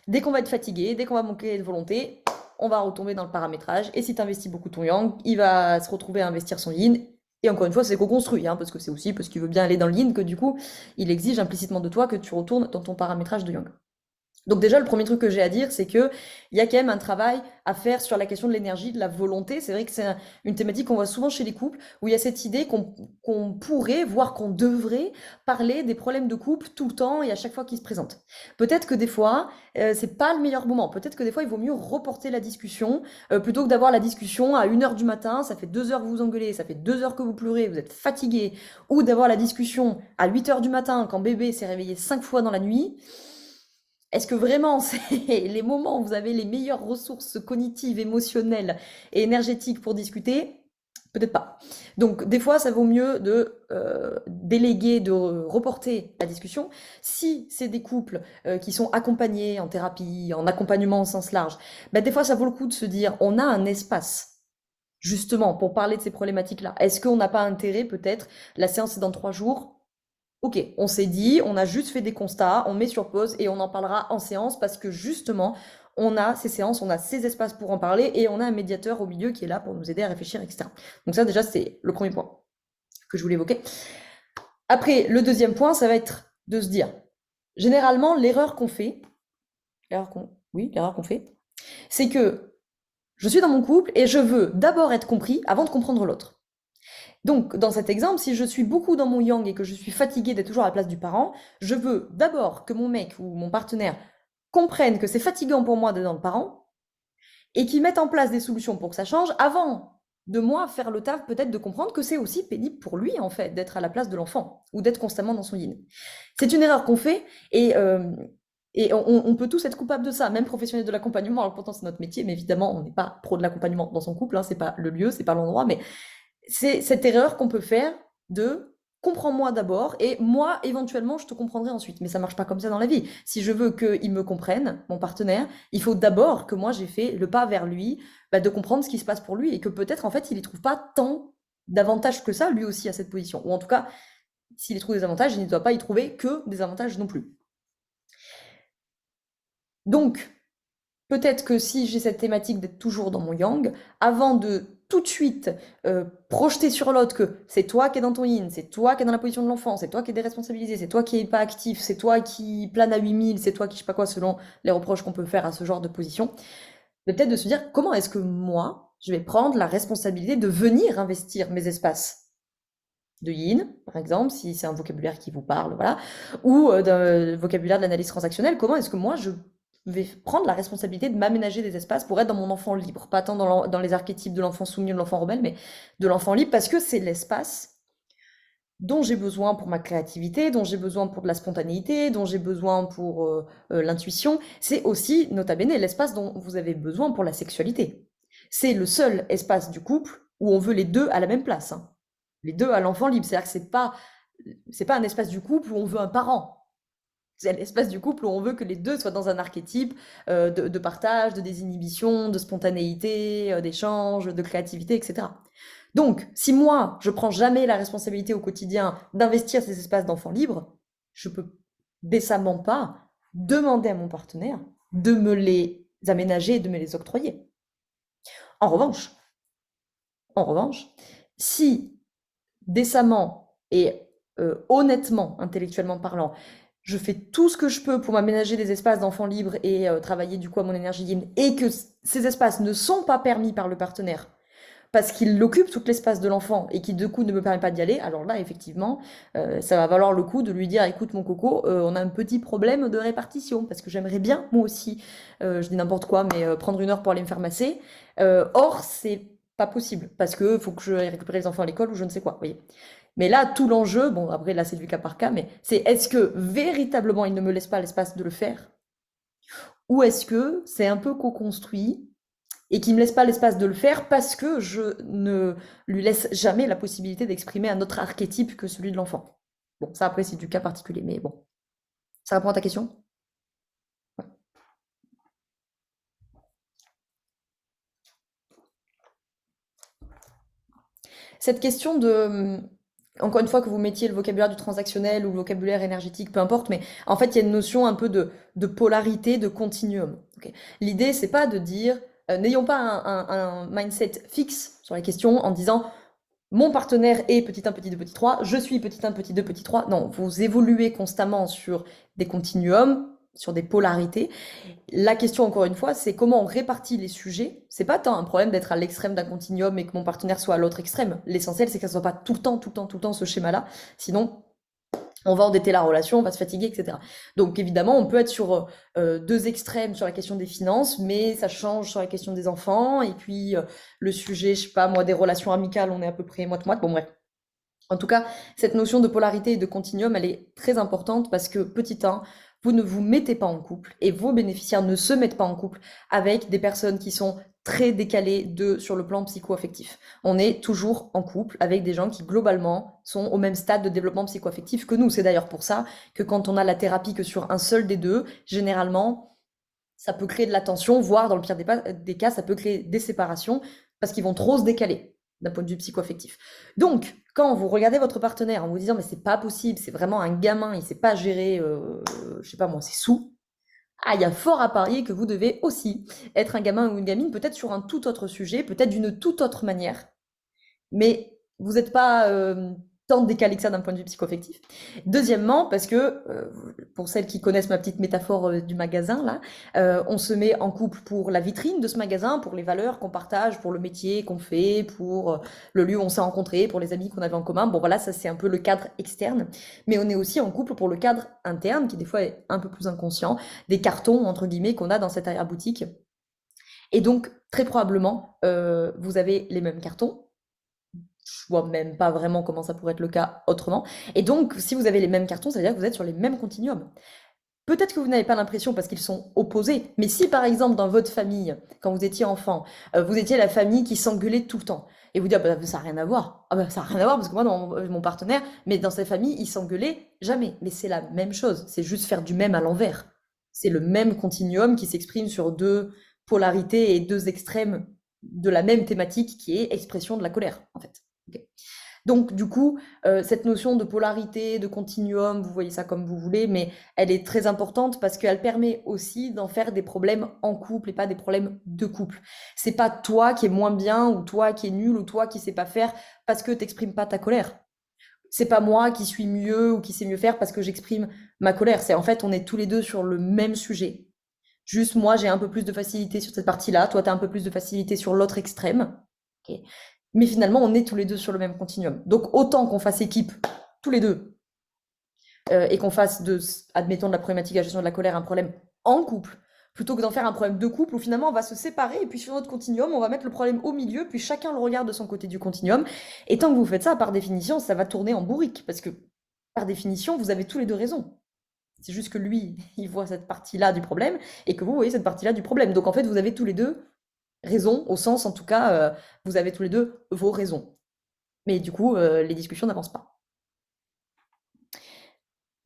dès qu'on va être fatigué, dès qu'on va manquer de volonté, on va retomber dans le paramétrage. Et si tu investis beaucoup ton yang, il va se retrouver à investir son yin. Et encore une fois, c'est co-construit, hein, parce que c'est aussi parce qu'il veut bien aller dans le yin que du coup, il exige implicitement de toi que tu retournes dans ton paramétrage de yang. Donc déjà, le premier truc que j'ai à dire, c'est que il y a quand même un travail à faire sur la question de l'énergie, de la volonté. C'est vrai que c'est une thématique qu'on voit souvent chez les couples, où il y a cette idée qu'on pourrait, voire qu'on devrait, parler des problèmes de couple tout le temps et à chaque fois qu'ils se présentent. Peut-être que des fois, c'est pas le meilleur moment. Peut-être que des fois, il vaut mieux reporter la discussion, plutôt que d'avoir la discussion à 1h du matin, ça fait 2 heures que vous engueulez, ça fait 2 heures que vous pleurez, vous êtes fatigué, ou d'avoir la discussion à 8 heures du matin quand bébé s'est réveillé 5 fois dans la nuit. Est-ce que vraiment c'est les moments où vous avez les meilleures ressources cognitives, émotionnelles et énergétiques pour discuter? Peut-être pas. Donc des fois, ça vaut mieux de déléguer, de reporter la discussion. Si c'est des couples qui sont accompagnés en thérapie, en accompagnement au sens large, ben, des fois, ça vaut le coup de se dire, on a un espace justement pour parler de ces problématiques-là. Est-ce qu'on n'a pas intérêt peut-être, la séance est dans 3 jours, ok, on s'est dit, on a juste fait des constats, on met sur pause et on en parlera en séance parce que justement, on a ces séances, on a ces espaces pour en parler et on a un médiateur au milieu qui est là pour nous aider à réfléchir, etc. Donc ça, déjà, c'est le premier point que je voulais évoquer. Après, le deuxième point, ça va être de se dire, généralement, l'erreur qu'on fait, l'erreur qu'on fait, c'est que je suis dans mon couple et je veux d'abord être compris avant de comprendre l'autre. Donc, dans cet exemple, si je suis beaucoup dans mon yang et que je suis fatiguée d'être toujours à la place du parent, je veux d'abord que mon mec ou mon partenaire comprenne que c'est fatigant pour moi d'être dans le parent et qu'il mette en place des solutions pour que ça change avant de moi faire le taf peut-être de comprendre que c'est aussi pénible pour lui en fait d'être à la place de l'enfant ou d'être constamment dans son yin. C'est une erreur qu'on fait et on peut tous être coupables de ça, même professionnels de l'accompagnement. Alors pourtant c'est notre métier, mais évidemment on n'est pas pro de l'accompagnement dans son couple, hein, c'est pas le lieu, c'est pas l'endroit, mais c'est cette erreur qu'on peut faire de comprends-moi d'abord et moi éventuellement je te comprendrai ensuite. Mais ça marche pas comme ça dans la vie. Si je veux qu'il me comprenne, mon partenaire, il faut d'abord que moi j'ai fait le pas vers lui, bah, de comprendre ce qui se passe pour lui et que peut-être en fait il y trouve pas tant d'avantages que ça lui aussi à cette position. Ou en tout cas, s'il y trouve des avantages, il ne doit pas y trouver que des avantages non plus. Donc, peut-être que si j'ai cette thématique d'être toujours dans mon yang, avant de tout de suite projeter sur l'autre que c'est toi qui es dans ton yin, c'est toi qui es dans la position de l'enfant, c'est toi qui es déresponsabilisé, c'est toi qui es pas actif, c'est toi qui plane à 8000, c'est toi qui je sais pas quoi selon les reproches qu'on peut faire à ce genre de position, mais peut-être de se dire comment est-ce que moi, je vais prendre la responsabilité de venir investir mes espaces de yin, par exemple, si c'est un vocabulaire qui vous parle, voilà, ou d'un vocabulaire de l'analyse transactionnelle. Comment est-ce que moi, je vais prendre la responsabilité de m'aménager des espaces pour être dans mon enfant libre, pas tant dans les archétypes de l'enfant soumis ou de l'enfant rebelle, mais de l'enfant libre, parce que c'est l'espace dont j'ai besoin pour ma créativité, dont j'ai besoin pour de la spontanéité, dont j'ai besoin pour l'intuition. C'est aussi, nota bene, l'espace dont vous avez besoin pour la sexualité. C'est le seul espace du couple où on veut les deux à la même place, hein. Les deux à l'enfant libre. C'est-à-dire que c'est pas un espace du couple où on veut un parent. C'est l'espace du couple où on veut que les deux soient dans un archétype de partage, de désinhibition, de spontanéité, d'échange, de créativité, etc. Donc, si moi, je prends jamais la responsabilité au quotidien d'investir ces espaces d'enfants libres, je peux décemment pas demander à mon partenaire de me les aménager et de me les octroyer. En revanche, si décemment et honnêtement, intellectuellement parlant, je fais tout ce que je peux pour m'aménager des espaces d'enfants libres et travailler du coup à mon énergie yin, et que ces espaces ne sont pas permis par le partenaire parce qu'il occupe tout l'espace de l'enfant et qui du coup ne me permet pas d'y aller, alors là effectivement ça va valoir le coup de lui dire écoute mon coco, on a un petit problème de répartition parce que j'aimerais bien moi aussi, je dis n'importe quoi, mais prendre une heure pour aller me faire masser, or c'est pas possible parce que faut que je aille récupérer les enfants à l'école ou je ne sais quoi, vous voyez. Mais là, tout l'enjeu, bon après là c'est du cas par cas, mais c'est est-ce que véritablement il ne me laisse pas l'espace de le faire, ou est-ce que c'est un peu co-construit et qui me laisse pas l'espace de le faire parce que je ne lui laisse jamais la possibilité d'exprimer un autre archétype que celui de l'enfant. Bon, ça après c'est du cas particulier, mais bon. Ça répond à ta question? Ouais. Cette question de, encore une fois, que vous mettiez le vocabulaire du transactionnel ou le vocabulaire énergétique, peu importe, mais en fait, il y a une notion un peu de polarité, de continuum. Okay. L'idée, c'est pas de dire, n'ayons pas un mindset fixe sur la question en disant mon partenaire est petit 1, petit 2, petit 3, je suis petit 1, petit 2, petit 3. Non, vous évoluez constamment sur des continuums, sur des polarités. La question, encore une fois, c'est comment on répartit les sujets. C'est pas tant un problème d'être à l'extrême d'un continuum et que mon partenaire soit à l'autre extrême. L'essentiel, c'est que ça soit pas tout le temps, tout le temps, tout le temps ce schéma-là. Sinon, on va endetter la relation, on va se fatiguer, etc. Donc évidemment, on peut être sur deux extrêmes sur la question des finances, mais ça change sur la question des enfants. Et puis le sujet, je sais pas, moi, des relations amicales, on est à peu près moite-moite. Bon bref. En tout cas, cette notion de polarité et de continuum, elle est très importante parce que, petit 1, vous ne vous mettez pas en couple et vos bénéficiaires ne se mettent pas en couple avec des personnes qui sont très décalées sur le plan psycho-affectif. On est toujours en couple avec des gens qui, globalement, sont au même stade de développement psycho-affectif que nous. C'est d'ailleurs pour ça que quand on a la thérapie que sur un seul des deux, généralement, ça peut créer de la tension, voire dans le pire des cas, ça peut créer des séparations parce qu'ils vont trop se décaler d'un point de vue psycho-affectif. Donc, quand vous regardez votre partenaire en vous disant mais c'est pas possible, c'est vraiment un gamin, il sait pas gérer, je sais pas moi, ses sous, ah, il y a fort à parier que vous devez aussi être un gamin ou une gamine, peut-être sur un tout autre sujet, peut-être d'une toute autre manière, mais vous n'êtes pas tant décalé que ça d'un point de vue psychoaffectif. Deuxièmement, parce que, pour celles qui connaissent ma petite métaphore du magasin, là, on se met en couple pour la vitrine de ce magasin, pour les valeurs qu'on partage, pour le métier qu'on fait, pour le lieu où on s'est rencontrés, pour les amis qu'on avait en commun. Bon, voilà, ça c'est un peu le cadre externe. Mais on est aussi en couple pour le cadre interne, qui des fois est un peu plus inconscient, des cartons, entre guillemets, qu'on a dans cette arrière-boutique. Et donc, très probablement, vous avez les mêmes cartons. Je vois même pas vraiment comment ça pourrait être le cas autrement. Et donc, si vous avez les mêmes cartons, ça veut dire que vous êtes sur les mêmes continuums. Peut-être que vous n'avez pas l'impression parce qu'ils sont opposés, mais si par exemple dans votre famille, quand vous étiez enfant, vous étiez la famille qui s'engueulait tout le temps, et vous dites ah bah, ça n'a rien à voir, ah bah, ça n'a rien à voir parce que moi dans mon partenaire, mais dans sa famille, il s'engueulait jamais. Mais c'est la même chose, c'est juste faire du même à l'envers. C'est le même continuum qui s'exprime sur deux polarités et deux extrêmes de la même thématique qui est expression de la colère en fait. Okay. Donc, du coup, cette notion de polarité, de continuum, vous voyez ça comme vous voulez, mais elle est très importante parce qu'elle permet aussi d'en faire des problèmes en couple et pas des problèmes de couple. C'est pas toi qui est moins bien ou toi qui est nul ou toi qui sais pas faire parce que t'exprimes pas ta colère. C'est pas moi qui suis mieux ou qui sais mieux faire parce que j'exprime ma colère. C'est en fait, on est tous les deux sur le même sujet. Juste moi, j'ai un peu plus de facilité sur cette partie-là, toi, tu as un peu plus de facilité sur l'autre extrême. Ok. Mais finalement, on est tous les deux sur le même continuum. Donc autant qu'on fasse équipe, tous les deux, et qu'on fasse admettons, de la problématique à la gestion de la colère un problème en couple, plutôt que d'en faire un problème de couple où finalement on va se séparer et puis sur notre continuum, on va mettre le problème au milieu, puis chacun le regarde de son côté du continuum. Et tant que vous faites ça, par définition, ça va tourner en bourrique, parce que par définition, vous avez tous les deux raison. C'est juste que lui, il voit cette partie-là du problème et que vous voyez cette partie-là du problème. Donc en fait, vous avez tous les deux raison, au sens en tout cas, vous avez tous les deux vos raisons. Mais du coup, les discussions n'avancent pas.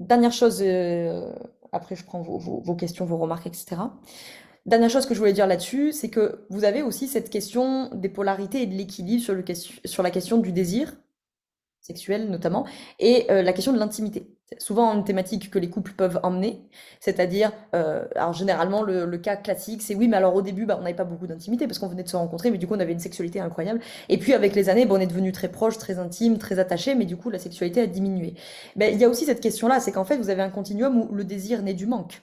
Dernière chose, après je prends vos questions, vos remarques, etc. Dernière chose que je voulais dire là-dessus, c'est que vous avez aussi cette question des polarités et de l'équilibre sur la question du désir sexuel notamment, et la question de l'intimité. C'est souvent une thématique que les couples peuvent emmener, c'est-à-dire, alors généralement le cas classique, c'est oui, mais alors au début, bah, on n'avait pas beaucoup d'intimité parce qu'on venait de se rencontrer, mais du coup on avait une sexualité incroyable. Et puis avec les années, bah, on est devenu très proches, très intimes, très attachés, mais du coup la sexualité a diminué. Ben, il y a aussi cette question-là, c'est qu'en fait vous avez un continuum où le désir naît du manque.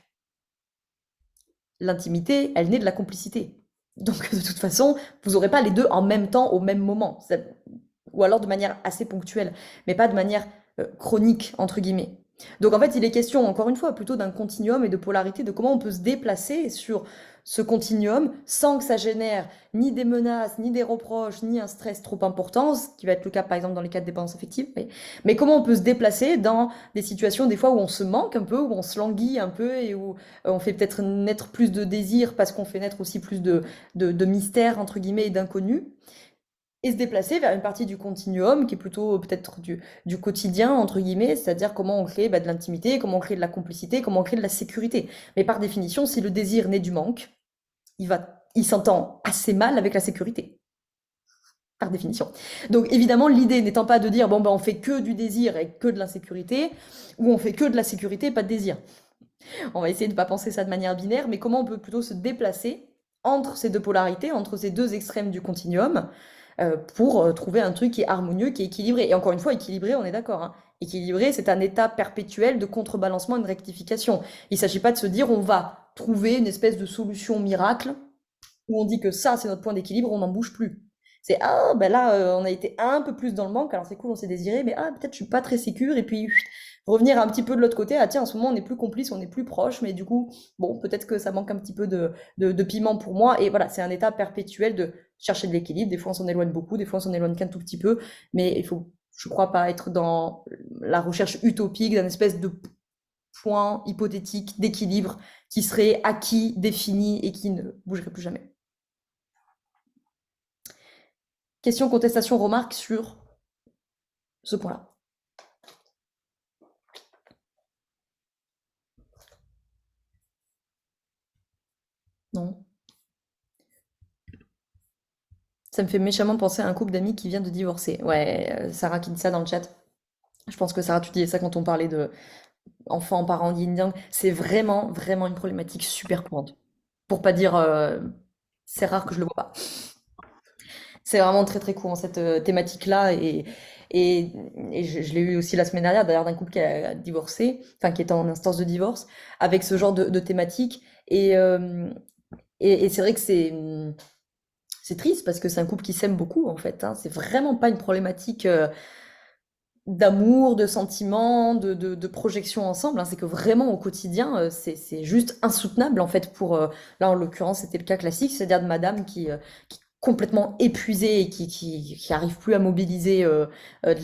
L'intimité, elle naît de la complicité. Donc de toute façon, vous n'aurez pas les deux en même temps, au même moment. Ou alors de manière assez ponctuelle, mais pas de manière chronique, entre guillemets. Donc en fait, il est question, encore une fois, plutôt d'un continuum et de polarité, de comment on peut se déplacer sur ce continuum sans que ça génère ni des menaces, ni des reproches, ni un stress trop important, ce qui va être le cas par exemple dans les cas de dépendance affective. Mais comment on peut se déplacer dans des situations des fois où on se manque un peu, où on se languit un peu et où on fait peut-être naître plus de désir parce qu'on fait naître aussi plus de mystère, entre guillemets, et d'inconnu et se déplacer vers une partie du continuum qui est plutôt peut-être du quotidien, entre guillemets, c'est-à-dire comment on crée de l'intimité, comment on crée de la complicité, comment on crée de la sécurité. Mais par définition, si le désir naît du manque, il s'entend assez mal avec la sécurité, par définition. Donc évidemment, l'idée n'étant pas de dire, bon, ben, on fait que du désir et que de l'insécurité, ou on fait que de la sécurité, pas de désir. On va essayer de ne pas penser ça de manière binaire, mais comment on peut plutôt se déplacer entre ces deux polarités, entre ces deux extrêmes du continuum, pour trouver un truc qui est harmonieux, qui est équilibré. Et encore une fois, équilibré, on est d'accord, hein. Équilibré, c'est un état perpétuel de contrebalancement et de rectification. Il ne s'agit pas de se dire on va trouver une espèce de solution miracle où on dit que ça, c'est notre point d'équilibre, on n'en bouge plus. C'est ah, ben là, on a été un peu plus dans le manque, alors c'est cool, on s'est désiré, mais ah, peut-être je suis pas très sécure, et puis revenir un petit peu de l'autre côté, ah tiens, en ce moment on est plus complice, on est plus proche, mais du coup, bon, peut-être que ça manque un petit peu de piment pour moi, et voilà, c'est un état perpétuel de chercher de l'équilibre, des fois on s'en éloigne beaucoup, des fois on s'en éloigne qu'un tout petit peu, mais il faut, je crois pas être dans la recherche utopique d'un espèce de point hypothétique d'équilibre qui serait acquis, défini, et qui ne bougerait plus jamais. Question, contestation, remarque sur ce point-là. Non. Ça me fait méchamment penser à un couple d'amis qui vient de divorcer. Ouais, Sarah qui dit ça dans le chat. Je pense que Sarah, tu disais ça quand on parlait de enfants, parents, yin-yang. C'est vraiment, vraiment une problématique super courante. Pour pas dire, c'est rare que je le vois pas. C'est vraiment très très courant cette thématique-là et je l'ai eu aussi la semaine dernière d'ailleurs d'un couple qui a divorcé, enfin qui est en instance de divorce, avec ce genre de thématique et c'est vrai que c'est triste parce que c'est un couple qui s'aime beaucoup en fait, hein. C'est vraiment pas une problématique d'amour, de sentiments, de projection ensemble, hein. C'est que vraiment au quotidien, c'est juste insoutenable en fait pour, là en l'occurrence c'était le cas classique, c'est-à-dire de madame qui est complètement épuisée et qui arrive plus à mobiliser de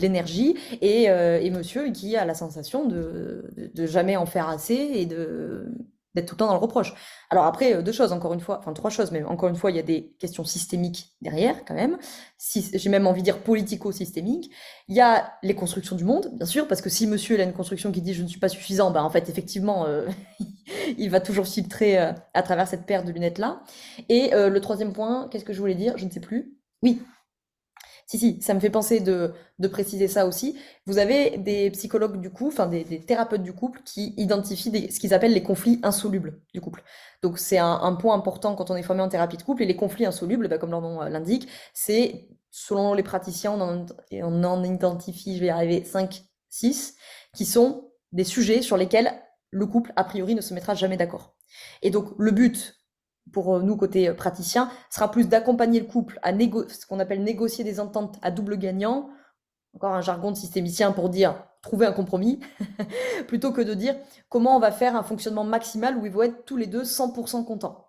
l'énergie et monsieur qui a la sensation de jamais en faire assez et d'être tout le temps dans le reproche. Alors après, deux choses, encore une fois, enfin trois choses, mais encore une fois, il y a des questions systémiques derrière, quand même. J'ai même envie de dire politico-systémiques. Il y a les constructions du monde, bien sûr, parce que si monsieur il a une construction qui dit je ne suis pas suffisant, bah en fait, effectivement, il va toujours filtrer à travers cette paire de lunettes-là. Et le troisième point, qu'est-ce que je voulais dire? Je ne sais plus. Oui, si, ça me fait penser de préciser ça aussi. Vous avez des psychologues du couple, enfin des thérapeutes du couple qui identifient ce qu'ils appellent les conflits insolubles du couple. Donc c'est un point important quand on est formé en thérapie de couple. Et les conflits insolubles, bah, comme leur nom l'indique, c'est, selon les praticiens, on en identifie, je vais y arriver, 5, 6, qui sont des sujets sur lesquels le couple, a priori, ne se mettra jamais d'accord. Et donc, le but, pour nous, côté praticien, sera plus d'accompagner le couple à ce qu'on appelle négocier des ententes à double gagnant, encore un jargon de systémicien pour dire trouver un compromis, plutôt que de dire comment on va faire un fonctionnement maximal où ils vont être tous les deux 100% contents.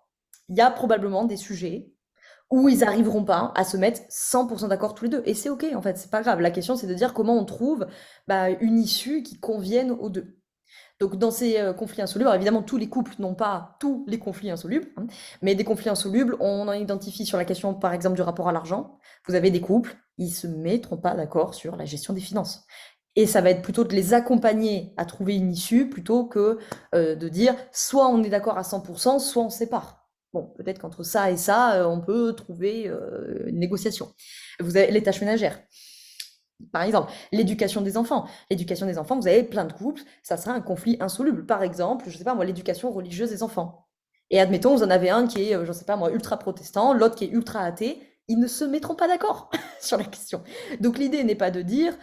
Il y a probablement des sujets où ils n'arriveront pas à se mettre 100% d'accord tous les deux. Et c'est ok, en fait, c'est pas grave. La question, c'est de dire comment on trouve une issue qui convienne aux deux. Donc, dans ces conflits insolubles, alors évidemment, tous les couples n'ont pas tous les conflits insolubles, hein, mais des conflits insolubles, on en identifie sur la question, par exemple, du rapport à l'argent. Vous avez des couples, ils se mettront pas d'accord sur la gestion des finances. Et ça va être plutôt de les accompagner à trouver une issue plutôt que de dire soit on est d'accord à 100%, soit on se sépare. Bon, peut-être qu'entre ça et ça, on peut trouver une négociation. Vous avez les tâches ménagères. Par exemple, l'éducation des enfants. L'éducation des enfants, vous avez plein de couples, ça sera un conflit insoluble. Par exemple, je sais pas moi, l'éducation religieuse des enfants. Et admettons, vous en avez un qui est, je sais pas moi, ultra protestant, l'autre qui est ultra athée. Ils ne se mettront pas d'accord sur la question. Donc l'idée n'est pas de dire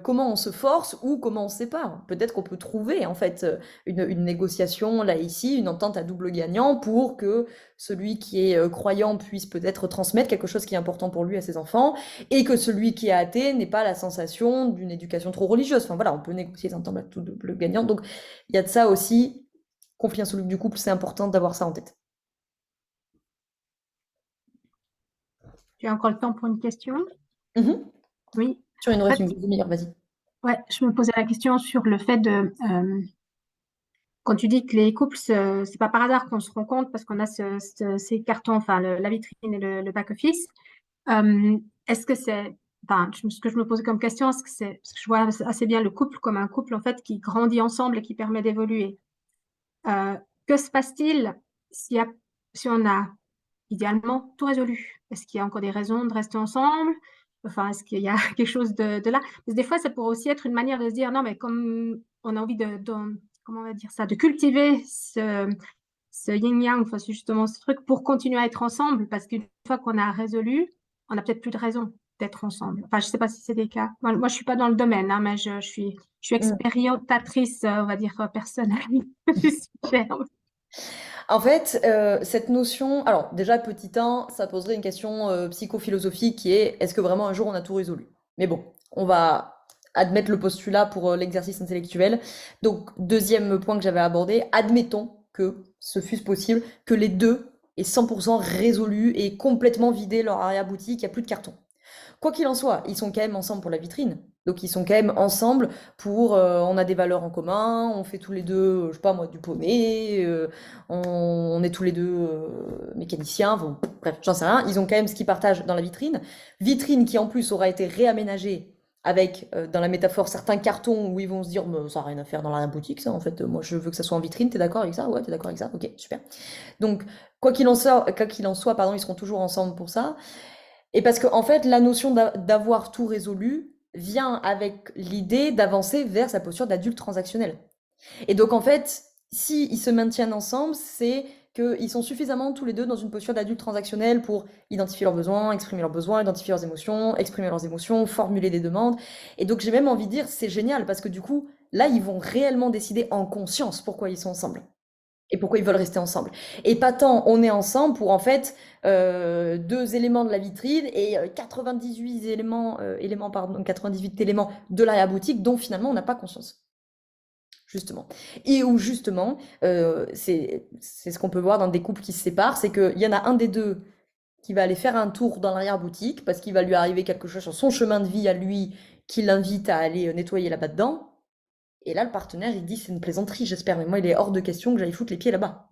comment on se force ou comment on se sépare. Peut-être qu'on peut trouver en fait une négociation là ici, une entente à double gagnant pour que celui qui est croyant puisse peut-être transmettre quelque chose qui est important pour lui à ses enfants et que celui qui est athée n'ait pas la sensation d'une éducation trop religieuse. Enfin voilà, on peut négocier des ententes à double gagnant. Donc il y a de ça aussi. Conflit insoluble du couple, c'est important d'avoir ça en tête. Tu as encore le temps pour une question? Oui. Sur une reste une demi-heure, vas-y. Ouais, je me posais la question sur le fait de quand tu dis que les couples, c'est pas par hasard qu'on se rend compte parce qu'on a ces cartons, enfin la vitrine et le back-office. Est-ce que c'est, enfin, ce que je me posais comme question, est-ce que c'est, parce que je vois assez bien le couple comme un couple en fait qui grandit ensemble et qui permet d'évoluer. Que se passe-t-il si on a idéalement tout résolu? Est-ce qu'il y a encore des raisons de rester ensemble? Enfin, est-ce qu'il y a quelque chose de là? Parce que des fois, ça pourrait aussi être une manière de se dire, non, mais comme on a envie comment on va dire ça, de cultiver ce yin-yang, enfin, c'est justement ce truc pour continuer à être ensemble, parce qu'une fois qu'on a résolu, on n'a peut-être plus de raison d'être ensemble. Enfin, je ne sais pas si c'est des cas. Moi, je ne suis pas dans le domaine, hein, mais je suis expérimentatrice, on va dire, personnelle du sujet. En fait, cette notion, alors déjà petit 1, ça poserait une question psychophilosophique qui est est-ce que vraiment un jour on a tout résolu? Mais bon, on va admettre le postulat pour l'exercice intellectuel. Donc, deuxième point que j'avais abordé, admettons que ce fût possible, que les deux aient 100% résolu et complètement vidé leur arrière-boutique, il n'y a plus de carton. Quoi qu'il en soit, ils sont quand même ensemble pour la vitrine. Donc ils sont quand même ensemble pour, on a des valeurs en commun, on fait tous les deux, je sais pas moi, du poney, on est tous les deux mécaniciens, bon, bref, j'en sais rien. Ils ont quand même ce qu'ils partagent dans la vitrine. Vitrine qui en plus aura été réaménagée avec, dans la métaphore, certains cartons où ils vont se dire, ça n'a rien à faire dans la boutique, ça en fait, moi je veux que ça soit en vitrine, t'es d'accord avec ça? Ouais, t'es d'accord avec ça? Ok, super. Donc, quoi qu'il en soit, pardon, ils seront toujours ensemble pour ça. Et parce que, en fait, la notion d'avoir tout résolu vient avec l'idée d'avancer vers sa posture d'adulte transactionnel. Et donc, en fait, s'ils se maintiennent ensemble, c'est qu'ils sont suffisamment tous les deux dans une posture d'adulte transactionnel pour identifier leurs besoins, identifier leurs émotions, exprimer leurs émotions, formuler des demandes. Et donc, j'ai même envie de dire, c'est génial parce que du coup, là, ils vont réellement décider en conscience pourquoi ils sont ensemble et pourquoi ils veulent rester ensemble. Et pas tant on est ensemble pour en fait 2 éléments de la vitrine et 98 98 éléments de l'arrière-boutique dont finalement on n'a pas conscience. Justement. Et où justement, c'est ce qu'on peut voir dans des couples qui se séparent, c'est qu'il y en a un des deux qui va aller faire un tour dans l'arrière-boutique parce qu'il va lui arriver quelque chose sur son chemin de vie à lui qui l'invite à aller nettoyer là-bas dedans. Et là, le partenaire, il dit c'est une plaisanterie, j'espère, mais moi, il est hors de question que j'aille foutre les pieds là-bas.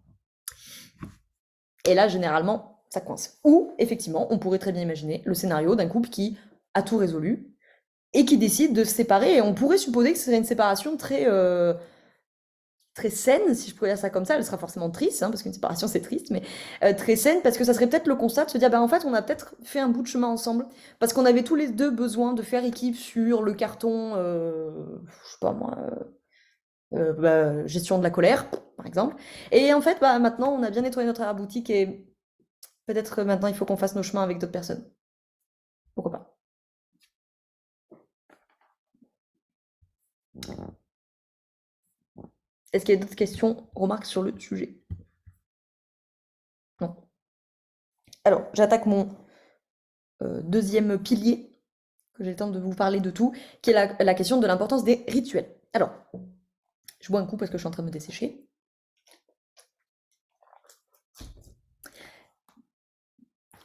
Et là, généralement, ça coince. Ou, effectivement, on pourrait très bien imaginer le scénario d'un couple qui a tout résolu et qui décide de se séparer. Et on pourrait supposer que ce serait une séparation très, très saine, si je pourrais dire ça comme ça. Elle sera forcément triste, hein, parce qu'une séparation, c'est triste, mais très saine, parce que ça serait peut-être le constat de se dire, en fait, on a peut-être fait un bout de chemin ensemble, parce qu'on avait tous les deux besoin de faire équipe sur le carton, je sais pas moi... gestion de la colère, par exemple. Et en fait, maintenant, on a bien nettoyé notre arrière-boutique et peut-être maintenant, il faut qu'on fasse nos chemins avec d'autres personnes. Pourquoi pas? Est-ce qu'il y a d'autres questions, remarques sur le sujet? Alors, j'attaque mon deuxième pilier, que j'ai le temps de vous parler de tout, qui est la question de l'importance des rituels. Alors, je bois un coup parce que je suis en train de me dessécher.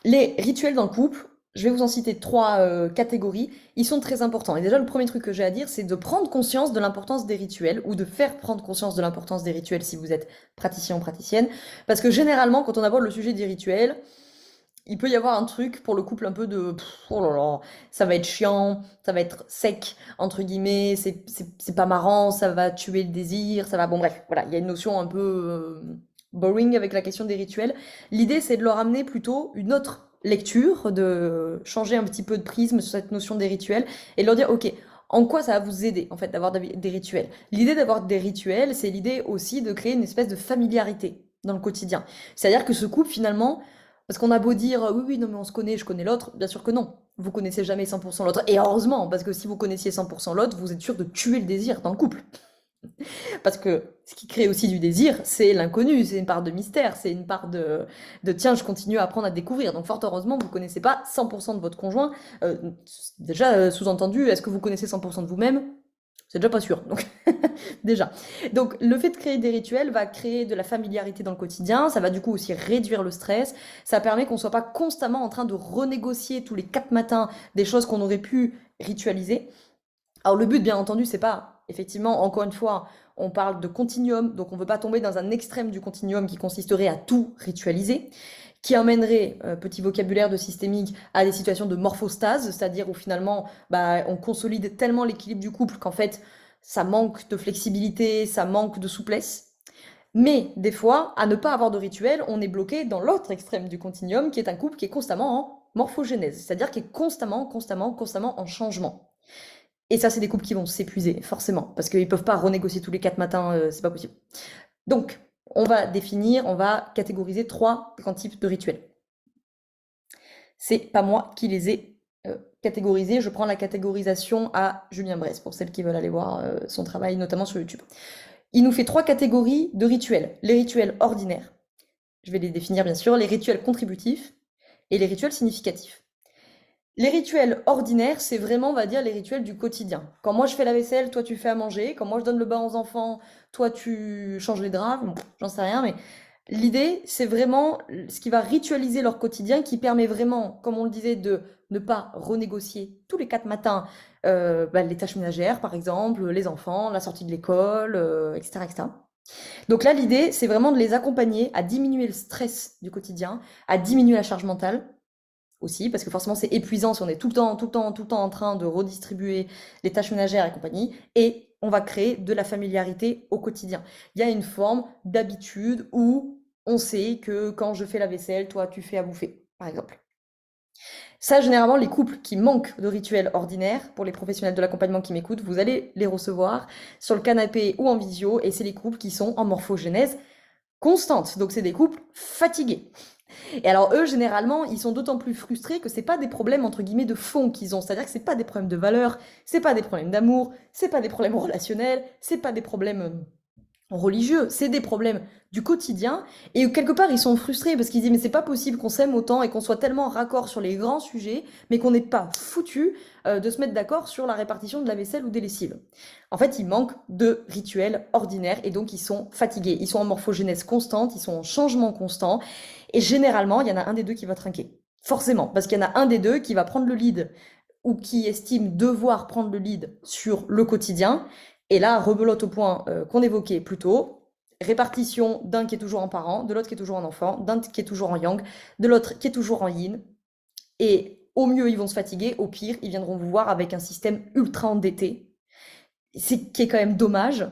Les rituels dans le couple, je vais vous en citer 3 catégories, ils sont très importants. Et déjà, le premier truc que j'ai à dire, c'est de prendre conscience de l'importance des rituels, ou de faire prendre conscience de l'importance des rituels si vous êtes praticien ou praticienne. Parce que généralement, quand on aborde le sujet des rituels, il peut y avoir un truc pour le couple un peu de oh là là, ça va être chiant, ça va être sec, entre guillemets, c'est pas marrant, ça va tuer le désir, ça va. Bon, bref, voilà, il y a une notion un peu boring avec la question des rituels. L'idée, c'est de leur amener plutôt une autre lecture, de changer un petit peu de prisme sur cette notion des rituels et de leur dire, ok, en quoi ça va vous aider, en fait, d'avoir des rituels? L'idée d'avoir des rituels, c'est l'idée aussi de créer une espèce de familiarité dans le quotidien. C'est-à-dire que ce couple, finalement, parce qu'on a beau dire, oui, oui, non, mais on se connaît, je connais l'autre, bien sûr que non. Vous connaissez jamais 100% l'autre. Et heureusement, parce que si vous connaissiez 100% l'autre, vous êtes sûr de tuer le désir dans le couple. Parce que ce qui crée aussi du désir, c'est l'inconnu, c'est une part de mystère, c'est une part de tiens, je continue à apprendre à découvrir. Donc fort heureusement, vous ne connaissez pas 100% de votre conjoint. Déjà, sous-entendu, est-ce que vous connaissez 100% de vous-même? C'est déjà pas sûr. Donc, déjà. Donc, le fait de créer des rituels va créer de la familiarité dans le quotidien. Ça va du coup aussi réduire le stress. Ça permet qu'on soit pas constamment en train de renégocier tous les 4 matins des choses qu'on aurait pu ritualiser. Alors, le but, bien entendu, c'est pas, effectivement, encore une fois, on parle de continuum. Donc, on veut pas tomber dans un extrême du continuum qui consisterait à tout ritualiser, qui emmènerait, petit vocabulaire de systémique, à des situations de morphostase, c'est-à-dire où finalement, bah, on consolide tellement l'équilibre du couple qu'en fait, ça manque de flexibilité, ça manque de souplesse. Mais des fois, à ne pas avoir de rituel, on est bloqué dans l'autre extrême du continuum, qui est un couple qui est constamment en morphogénèse, c'est-à-dire qui est constamment en changement. Et ça, c'est des couples qui vont s'épuiser, forcément, parce qu'ils peuvent pas renégocier tous les 4 matins, c'est pas possible. Donc, on va catégoriser 3 grands types de rituels. C'est pas moi qui les ai catégorisés, je prends la catégorisation à Julien Bress, pour celles qui veulent aller voir son travail, notamment sur YouTube. Il nous fait 3 catégories de rituels. Les rituels ordinaires, je vais les définir bien sûr, les rituels contributifs et les rituels significatifs. Les rituels ordinaires, c'est vraiment, on va dire, les rituels du quotidien. Quand moi je fais la vaisselle, toi tu fais à manger. Quand moi je donne le bain aux enfants, toi tu changes les draps. Bon, j'en sais rien, mais l'idée, c'est vraiment ce qui va ritualiser leur quotidien, qui permet vraiment, comme on le disait, de ne pas renégocier tous les 4 matins les tâches ménagères, par exemple, les enfants, la sortie de l'école, etc., etc. Donc là, l'idée, c'est vraiment de les accompagner à diminuer le stress du quotidien, à diminuer la charge mentale aussi, parce que forcément c'est épuisant si on est tout le temps en train de redistribuer les tâches ménagères et compagnie, et on va créer de la familiarité au quotidien. Il y a une forme d'habitude où on sait que quand je fais la vaisselle, toi tu fais à bouffer, par exemple. Ça, généralement, les couples qui manquent de rituels ordinaires, pour les professionnels de l'accompagnement qui m'écoutent, vous allez les recevoir sur le canapé ou en visio, et c'est les couples qui sont en morphogénèse constante. Donc c'est des couples fatigués. Et alors eux, généralement, ils sont d'autant plus frustrés que c'est pas des problèmes entre guillemets de fond qu'ils ont, c'est-à-dire que c'est pas des problèmes de valeur, c'est pas des problèmes d'amour, c'est pas des problèmes relationnels, c'est pas des problèmes religieux, c'est des problèmes du quotidien, et quelque part ils sont frustrés parce qu'ils disent mais c'est pas possible qu'on s'aime autant et qu'on soit tellement raccord sur les grands sujets, mais qu'on n'est pas foutu de se mettre d'accord sur la répartition de la vaisselle ou des lessives. En fait, ils manquent de rituels ordinaires et donc ils sont fatigués, ils sont en morphogénèse constante, ils sont en changement constant, et généralement il y en a un des deux qui va trinquer. Forcément, parce qu'il y en a un des deux qui va prendre le lead ou qui estime devoir prendre le lead sur le quotidien. Et là, rebelote au point qu'on évoquait plus tôt, répartition d'un qui est toujours en parent, de l'autre qui est toujours en enfant, d'un qui est toujours en yang, de l'autre qui est toujours en yin. Et au mieux, ils vont se fatiguer, au pire, ils viendront vous voir avec un système ultra endetté. C'est qui est quand même dommage,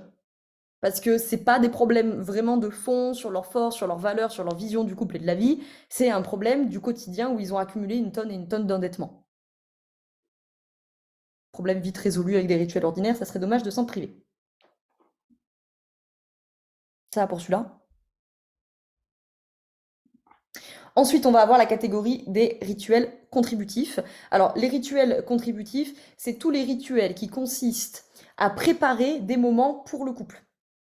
parce que c'est pas des problèmes vraiment de fond sur leurs forces, sur leurs valeurs, sur leur vision du couple et de la vie, c'est un problème du quotidien où ils ont accumulé une tonne et une tonne d'endettement. Problème vite résolu avec des rituels ordinaires, ça serait dommage de s'en priver. Ça va pour celui-là. Ensuite, on va avoir la catégorie des rituels contributifs. Alors, les rituels contributifs, c'est tous les rituels qui consistent à préparer des moments pour le couple.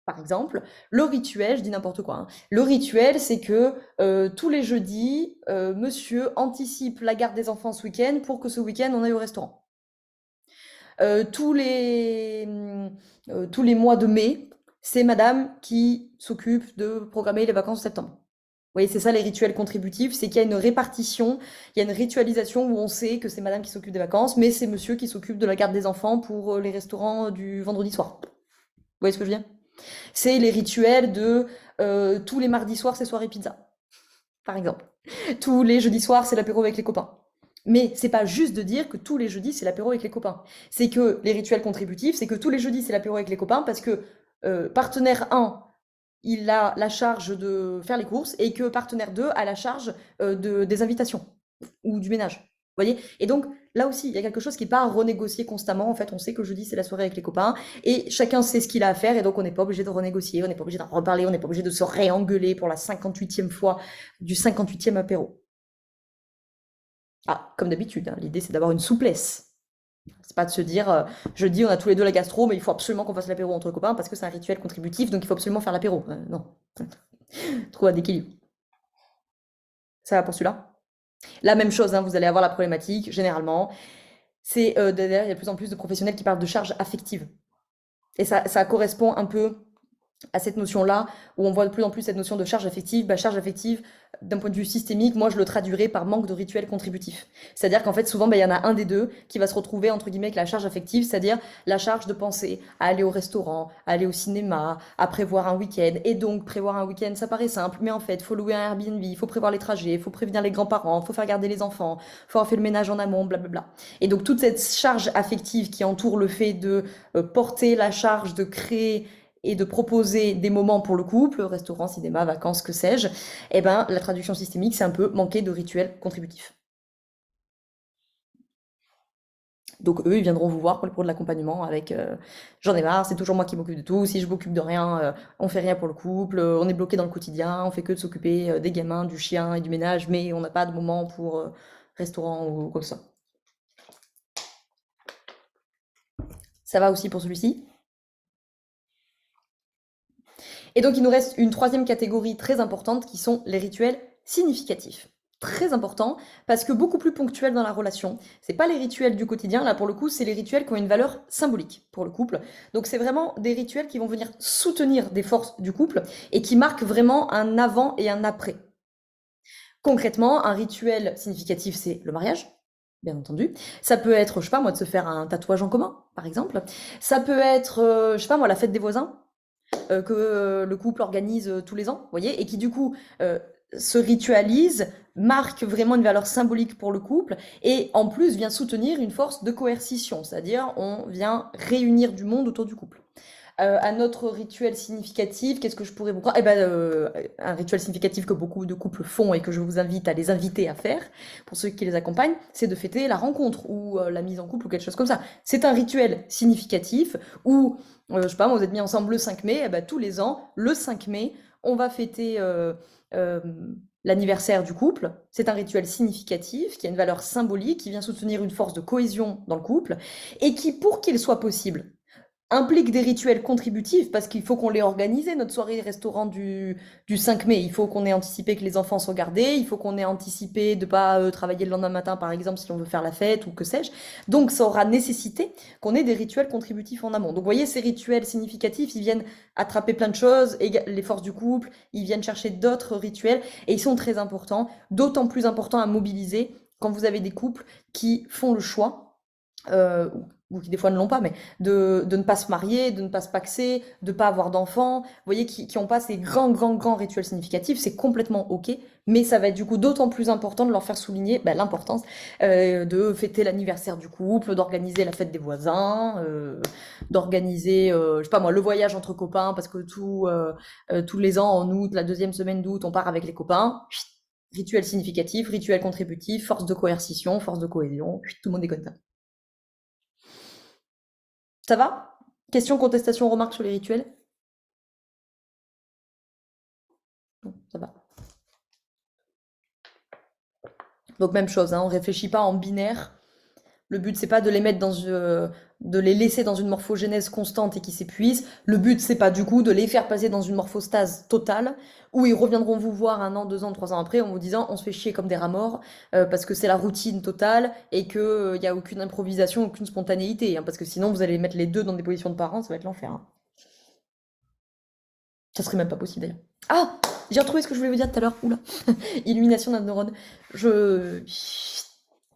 par exemple, le rituel, je dis n'importe quoi, hein, le rituel, c'est que tous les jeudis, monsieur anticipe la garde des enfants ce week-end pour que ce week-end, on aille au restaurant. Tous les mois de mai, c'est madame qui s'occupe de programmer les vacances de septembre. Vous voyez, c'est ça les rituels contributifs, c'est qu'il y a une répartition, il y a une ritualisation où on sait que c'est madame qui s'occupe des vacances, mais c'est monsieur qui s'occupe de la garde des enfants pour les restaurants du vendredi soir. Vous voyez ce que je veux dire? C'est les rituels de tous les mardis soirs, c'est soirée pizza, par exemple. Tous les jeudis soirs, c'est l'apéro avec les copains. Mais c'est pas juste de dire que tous les jeudis, c'est l'apéro avec les copains. C'est que les rituels contributifs, c'est que tous les jeudis, c'est l'apéro avec les copains parce que partenaire 1, il a la charge de faire les courses et que partenaire 2 a la charge des invitations ou du ménage. Vous voyez? Et donc, là aussi, il y a quelque chose qui n'est pas à renégocier constamment. En fait, on sait que jeudi, c'est la soirée avec les copains et chacun sait ce qu'il a à faire et donc on n'est pas obligé de renégocier, on n'est pas obligé d'en reparler, on n'est pas obligé de se réengueuler pour la 58e fois du 58e apéro. Ah, comme d'habitude, hein, l'idée c'est d'avoir une souplesse. C'est pas de se dire, jeudi on a tous les deux la gastro, mais il faut absolument qu'on fasse l'apéro entre copains parce que c'est un rituel contributif, donc il faut absolument faire l'apéro. Non, trouve un équilibre. Ça va pour celui-là. La même chose, hein, vous allez avoir la problématique, généralement, c'est d'ailleurs, il y a de plus en plus de professionnels qui parlent de charge affective. Et ça correspond un peu à cette notion-là, où on voit de plus en plus cette notion de charge affective. Charge affective, d'un point de vue systémique, moi je le traduirais par manque de rituel contributif. C'est-à-dire qu'en fait, souvent, il y en a un des deux qui va se retrouver, entre guillemets, avec la charge affective, c'est-à-dire la charge de penser à aller au restaurant, à aller au cinéma, à prévoir un week-end. Et donc, prévoir un week-end, ça paraît simple, mais en fait, il faut louer un Airbnb, il faut prévoir les trajets, il faut prévenir les grands-parents, il faut faire garder les enfants, il faut avoir fait le ménage en amont, blablabla. Et donc, toute cette charge affective qui entoure le fait de porter la charge de créer et de proposer des moments pour le couple, restaurant, cinéma, vacances, que sais-je, eh ben, la traduction systémique, c'est un peu manquer de rituel contributif. Donc eux, ils viendront vous voir pour de l'accompagnement avec j'en ai marre, c'est toujours moi qui m'occupe de tout, si je m'occupe de rien, on fait rien pour le couple, on est bloqué dans le quotidien, on fait que de s'occuper des gamins, du chien et du ménage, mais on n'a pas de moment pour restaurant ou quoi que ce soit. Ça va aussi pour celui-ci? Et donc, il nous reste une troisième catégorie très importante qui sont les rituels significatifs. Très important parce que beaucoup plus ponctuels dans la relation. C'est pas les rituels du quotidien, là pour le coup, c'est les rituels qui ont une valeur symbolique pour le couple. Donc c'est vraiment des rituels qui vont venir soutenir des forces du couple et qui marquent vraiment un avant et un après. Concrètement, un rituel significatif, c'est le mariage, bien entendu. Ça peut être, je sais pas moi, de se faire un tatouage en commun, par exemple. Ça peut être, je sais pas moi, la fête des voisins que le couple organise tous les ans, vous voyez, et qui du coup se ritualise, marque vraiment une valeur symbolique pour le couple, et en plus vient soutenir une force de coercition, c'est-à-dire on vient réunir du monde autour du couple. Un autre rituel significatif, qu'est-ce que je pourrais vous prendre? Un rituel significatif que beaucoup de couples font et que je vous invite à les inviter à faire, pour ceux qui les accompagnent, c'est de fêter la rencontre ou la mise en couple ou quelque chose comme ça. C'est un rituel significatif où, je sais pas, vous êtes mis ensemble le 5 mai, tous les ans, le 5 mai, on va fêter l'anniversaire du couple. C'est un rituel significatif qui a une valeur symbolique, qui vient soutenir une force de cohésion dans le couple et qui, pour qu'il soit possible, implique des rituels contributifs parce qu'il faut qu'on l'ait organisé, notre soirée restaurant du 5 mai. Il faut qu'on ait anticipé que les enfants soient gardés, il faut qu'on ait anticipé de pas travailler le lendemain matin, par exemple, si on veut faire la fête ou que sais-je. Donc, ça aura nécessité qu'on ait des rituels contributifs en amont. Donc, vous voyez, ces rituels significatifs, ils viennent attraper plein de choses, les forces du couple, ils viennent chercher d'autres rituels et ils sont très importants, d'autant plus importants à mobiliser quand vous avez des couples qui font le choix, ou qui des fois ne l'ont pas, mais de ne pas se marier, de ne pas se paxer, de ne pas avoir d'enfants, vous voyez, qui n'ont pas ces grands rituels significatifs, c'est complètement OK, mais ça va être du coup d'autant plus important de leur faire souligner l'importance de fêter l'anniversaire du couple, d'organiser la fête des voisins, d'organiser, je sais pas moi, le voyage entre copains, parce que tous les ans, en août, la deuxième semaine d'août, on part avec les copains. Rituel significatif, rituel contributif, force de coercition, force de cohésion, tout le monde est content. Ça va? Question, contestation, remarque sur les rituels? Bon, ça va. Donc même chose, hein, on ne réfléchit pas en binaire. Le but, c'est pas de les mettre de les laisser dans une morphogénèse constante et qui s'épuisent. Le but, c'est pas du coup de les faire passer dans une morphostase totale où ils reviendront vous voir 1 an, 2 ans, 3 ans après en vous disant on se fait chier comme des rats morts parce que c'est la routine totale et que y a aucune improvisation, aucune spontanéité, hein, parce que sinon vous allez mettre les deux dans des positions de parents, ça va être l'enfer, hein. Ça serait même pas possible d'ailleurs. Ah, j'ai retrouvé ce que je voulais vous dire tout à l'heure. Oula, illumination d'un neurone. Je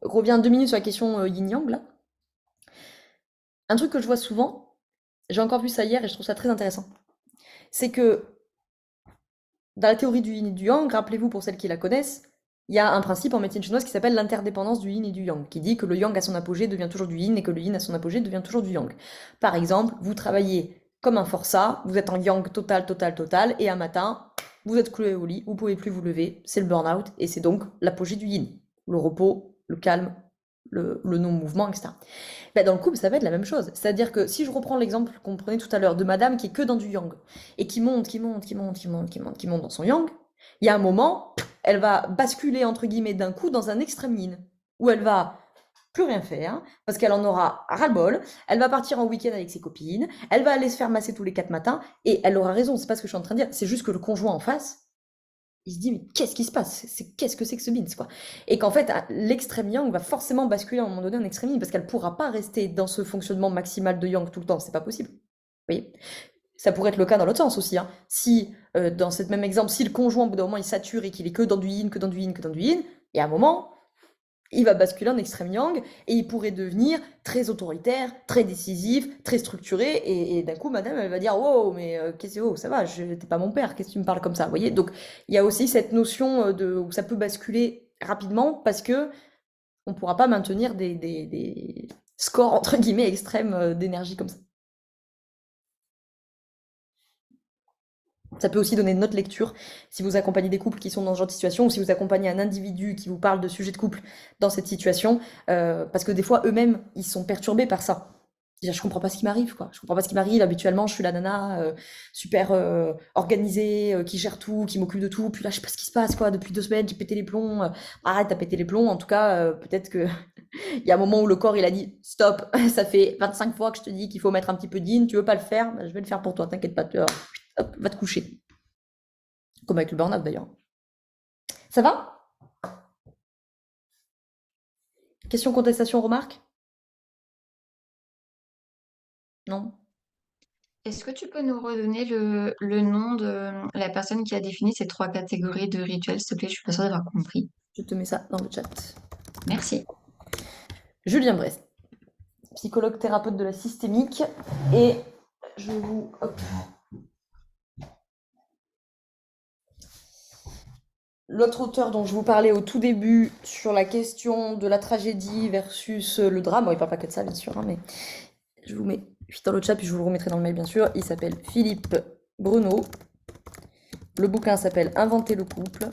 reviens 2 minutes sur la question yin-yang là. Un truc que je vois souvent, j'ai encore vu ça hier et je trouve ça très intéressant, c'est que dans la théorie du yin et du yang, rappelez-vous pour celles qui la connaissent, il y a un principe en médecine chinoise qui s'appelle l'interdépendance du yin et du yang, qui dit que le yang à son apogée devient toujours du yin et que le yin à son apogée devient toujours du yang. Par exemple, vous travaillez comme un forçat, vous êtes en yang total, total, total, et un matin, vous êtes cloué au lit, vous pouvez plus vous lever, c'est le burn-out, et c'est donc l'apogée du yin. Le repos, le calme, le non-mouvement, etc. Ben, dans le couple, ça va être la même chose. C'est-à-dire que si je reprends l'exemple qu'on prenait tout à l'heure de madame qui est que dans du yang et qui monte, qui monte, qui monte, qui monte, qui monte, qui monte dans son yang, il y a un moment, elle va basculer entre guillemets d'un coup dans un extrême yin où elle va plus rien faire parce qu'elle en aura ras-le-bol. Elle va partir en week-end avec ses copines, elle va aller se faire masser tous les 4 matins et elle aura raison. C'est pas ce que je suis en train de dire, c'est juste que le conjoint en face, il se dit mais qu'est-ce qui se passe? Qu'est-ce que c'est que ce bins quoi? Et qu'en fait l'extrême yang va forcément basculer à un moment donné en extrême yin parce qu'elle pourra pas rester dans ce fonctionnement maximal de yang tout le temps, c'est pas possible. Vous voyez? Ça pourrait être le cas dans l'autre sens aussi, hein. Si dans ce même exemple, si le conjoint au bout d'un moment il sature et qu'il est que dans du yin, que dans du yin, que dans du yin, et à un moment il va basculer en extrême yang et il pourrait devenir très autoritaire, très décisif, très structuré. Et d'un coup, madame, elle va dire wow, mais qu'est-ce que oh, ça va, t'es pas mon père, qu'est-ce que tu me parles comme ça, vous voyez? Donc il y a aussi cette notion où ça peut basculer rapidement parce que on pourra pas maintenir des scores entre guillemets extrêmes d'énergie comme ça. Ça peut aussi donner une autre lecture si vous accompagnez des couples qui sont dans ce genre de situation ou si vous accompagnez un individu qui vous parle de sujets de couple dans cette situation, parce que des fois eux-mêmes ils sont perturbés par ça. Déjà, je comprends pas ce qui m'arrive, quoi. Je comprends pas ce qui m'arrive. Habituellement, je suis la nana super organisée, qui gère tout, qui m'occupe de tout. Puis là, je sais pas ce qui se passe, quoi. Depuis 2 semaines, j'ai pété les plombs. Arrête, t'as pété les plombs. En tout cas, peut-être que il y a un moment où le corps il a dit stop. Ça fait 25 fois que je te dis qu'il faut mettre un petit peu d'in. Tu veux pas le faire? Bah, je vais le faire pour toi. T'inquiète pas. Hop, va te coucher. Comme avec le burn-out d'ailleurs. Ça va? Question, contestation, remarque? Non? Est-ce que tu peux nous redonner le nom de la personne qui a défini ces 3 catégories de rituels, s'il te plaît? Je suis pas sûre d'avoir compris. Je te mets ça dans le chat. Merci. Julien Brest, psychologue thérapeute de la systémique. Et je vous... hop. L'autre auteur dont je vous parlais au tout début sur la question de la tragédie versus le drame, bon, il parle pas que de ça bien sûr, hein, mais je vous mets dans le chat puis je vous le remettrai dans le mail bien sûr. Il s'appelle Philippe Bruno. Le bouquin s'appelle Inventer le couple.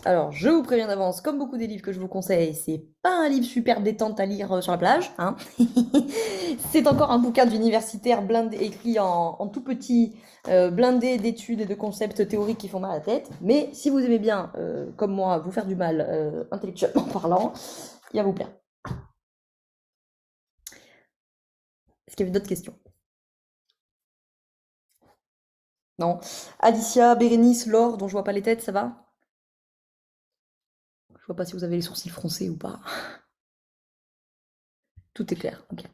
Alors, je vous préviens d'avance, comme beaucoup des livres que je vous conseille, c'est pas un livre super détente à lire sur la plage, hein. C'est encore un bouquin d'universitaire blindé, écrit en tout petit, blindé d'études et de concepts théoriques qui font mal à la tête. Mais si vous aimez bien, comme moi, vous faire du mal intellectuellement parlant, il va vous plaire. Est-ce qu'il y avait d'autres questions? Non. Alicia, Bérénice, Laure, dont je vois pas les têtes, ça va? Je vois pas si vous avez les sourcils froncés ou pas. Tout est clair, ok.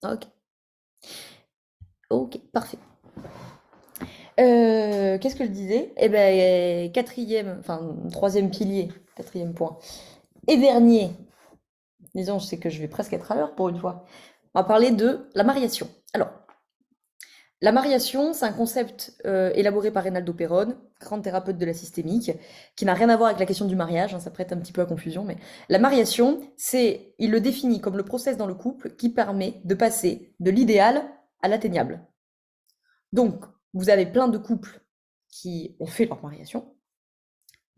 Ok. Ok, parfait. Qu'est-ce que je disais? Eh ben, troisième pilier, 4e point. Et dernier, disons, je sais que je vais presque être à l'heure pour une fois. On va parler de la mariation. Alors, la mariation, c'est un concept élaboré par Reynaldo Perón, grand thérapeute de la systémique, qui n'a rien à voir avec la question du mariage, hein, ça prête un petit peu à confusion, mais la mariation, il le définit comme le process dans le couple qui permet de passer de l'idéal à l'atteignable. Donc, vous avez plein de couples qui ont fait leur mariation,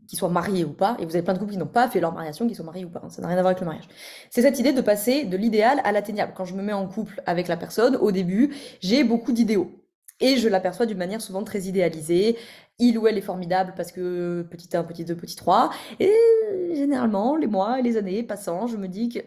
qui soient mariés ou pas, et vous avez plein de couples qui n'ont pas fait leur mariation, qui sont mariés ou pas, hein, ça n'a rien à voir avec le mariage. C'est cette idée de passer de l'idéal à l'atteignable. Quand je me mets en couple avec la personne, au début, j'ai beaucoup d'idéaux. Et je l'aperçois d'une manière souvent très idéalisée. Il ou elle est formidable parce que petit 1, petit 2, petit 3. Et généralement, les mois et les années passant, je me dis que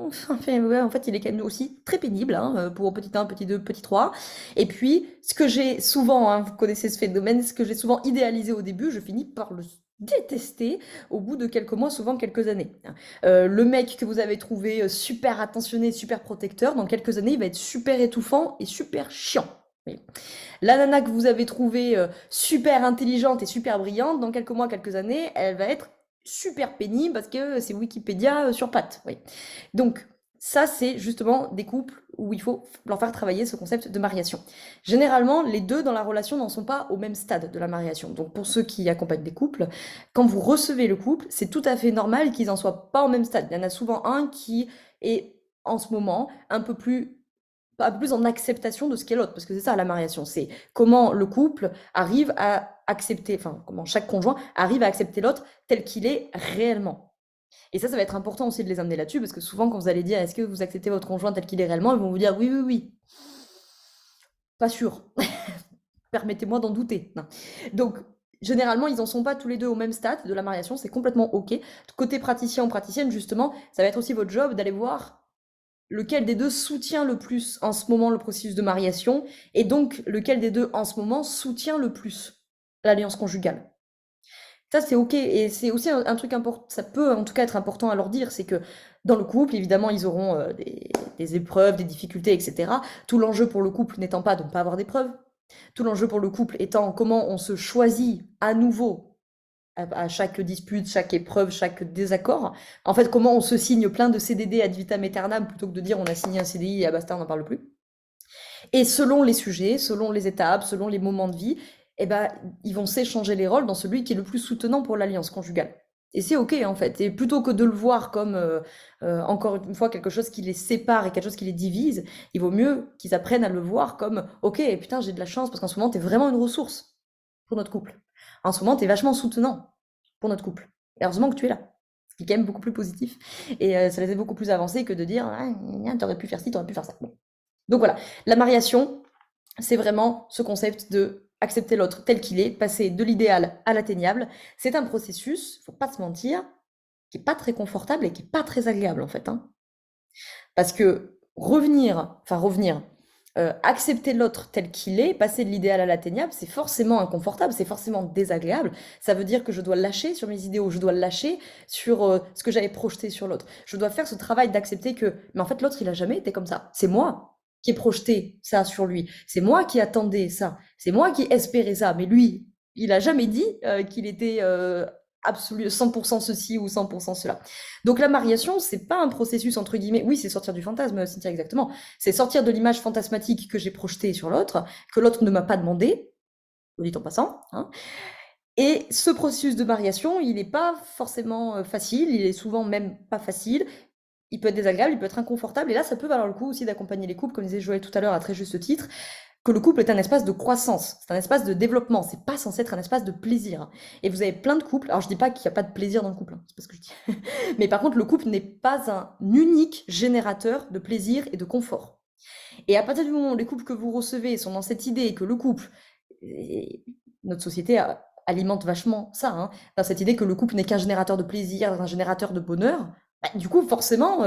enfin, ouais, en fait, il est quand même aussi très pénible hein, pour petit 1, petit 2, petit 3. Et puis, ce que j'ai souvent, hein, vous connaissez ce phénomène, ce que j'ai souvent idéalisé au début, je finis par le détester au bout de quelques mois, souvent quelques années. Le mec que vous avez trouvé super attentionné, super protecteur, dans quelques années, il va être super étouffant et super chiant. Oui. La nana que vous avez trouvée super intelligente et super brillante, dans quelques mois, quelques années, elle va être super pénible parce que c'est Wikipédia sur pattes. Oui. Donc, ça, c'est justement des couples où il faut leur faire travailler ce concept de mariation. Généralement, les deux dans la relation n'en sont pas au même stade de la mariation. Donc, pour ceux qui accompagnent des couples, quand vous recevez le couple, c'est tout à fait normal qu'ils n'en soient pas au même stade. Il y en a souvent un qui est en ce moment un peu plus en acceptation de ce qu'est l'autre, parce que c'est ça la mariation, c'est comment le couple arrive à accepter, enfin comment chaque conjoint arrive à accepter l'autre tel qu'il est réellement. Et ça va être important aussi de les amener là-dessus, parce que souvent quand vous allez dire est-ce que vous acceptez votre conjoint tel qu'il est réellement, ils vont vous dire oui, oui, oui. Pas sûr. Permettez-moi d'en douter. Non. Donc, généralement, ils n'en sont pas tous les deux au même stade de la mariation, c'est complètement OK. Côté praticien ou praticienne, justement, ça va être aussi votre job d'aller voir lequel des deux soutient le plus en ce moment le processus de mariation, et donc lequel des deux en ce moment soutient le plus l'alliance conjugale. Ça, c'est OK, et c'est aussi un truc important, ça peut en tout cas être important à leur dire, c'est que dans le couple, évidemment, ils auront des épreuves, des difficultés, etc. Tout l'enjeu pour le couple n'étant pas de ne pas avoir d'épreuves, tout l'enjeu pour le couple étant comment on se choisit à nouveau à chaque dispute, chaque épreuve, chaque désaccord. En fait, comment on se signe plein de CDD ad vitam aeternam plutôt que de dire on a signé un CDI et à basta, on n'en parle plus. Et selon les sujets, selon les étapes, selon les moments de vie, eh ben, ils vont s'échanger les rôles dans celui qui est le plus soutenant pour l'alliance conjugale. Et c'est OK, en fait. Et plutôt que de le voir comme, encore une fois, quelque chose qui les sépare et quelque chose qui les divise, il vaut mieux qu'ils apprennent à le voir comme OK, putain, j'ai de la chance parce qu'en ce moment, t'es vraiment une ressource pour notre couple. En ce moment, t'es vachement soutenant pour notre couple. Et heureusement que tu es là. Ce qui est quand même beaucoup plus positif. Et ça les aide beaucoup plus avancés que de dire t'aurais pu faire ci, t'aurais pu faire ça. Bon. Donc voilà, la mariation, c'est vraiment ce concept de accepter l'autre tel qu'il est, passer de l'idéal à l'atteignable. C'est un processus, faut pas se mentir, qui est pas très confortable et qui est pas très agréable en fait. Hein. Parce que revenir, accepter l'autre tel qu'il est, passer de l'idéal à l'atteignable, c'est forcément inconfortable, c'est forcément désagréable. Ça veut dire que je dois lâcher sur mes idéaux, je dois lâcher sur ce que j'avais projeté sur l'autre. Je dois faire ce travail d'accepter que, mais en fait, l'autre, il a jamais été comme ça. C'est moi qui ai projeté ça sur lui. C'est moi qui attendais ça. C'est moi qui espérais ça. Mais lui, il a jamais dit qu'il était absolu 100% ceci ou 100% cela. Donc la mariation, c'est pas un processus entre guillemets. Oui, c'est sortir du fantasme, Cynthia, exactement. C'est sortir de l'image fantasmatique que j'ai projetée sur l'autre, que l'autre ne m'a pas demandé, le dit en passant. Hein. Et ce processus de mariation, il n'est pas forcément facile, il est souvent même pas facile. Il peut être désagréable, il peut être inconfortable. Et là, ça peut valoir le coup aussi d'accompagner les couples, comme disait Joël tout à l'heure à très juste titre, que le couple est un espace de croissance, c'est un espace de développement, c'est pas censé être un espace de plaisir. Et vous avez plein de couples, alors je dis pas qu'il n'y a pas de plaisir dans le couple, hein, c'est pas ce que je dis, mais par contre le couple n'est pas un unique générateur de plaisir et de confort. Et à partir du moment où les couples que vous recevez sont dans cette idée que le couple, et notre société alimente vachement ça, hein, dans cette idée que le couple n'est qu'un générateur de plaisir, un générateur de bonheur, du coup, forcément,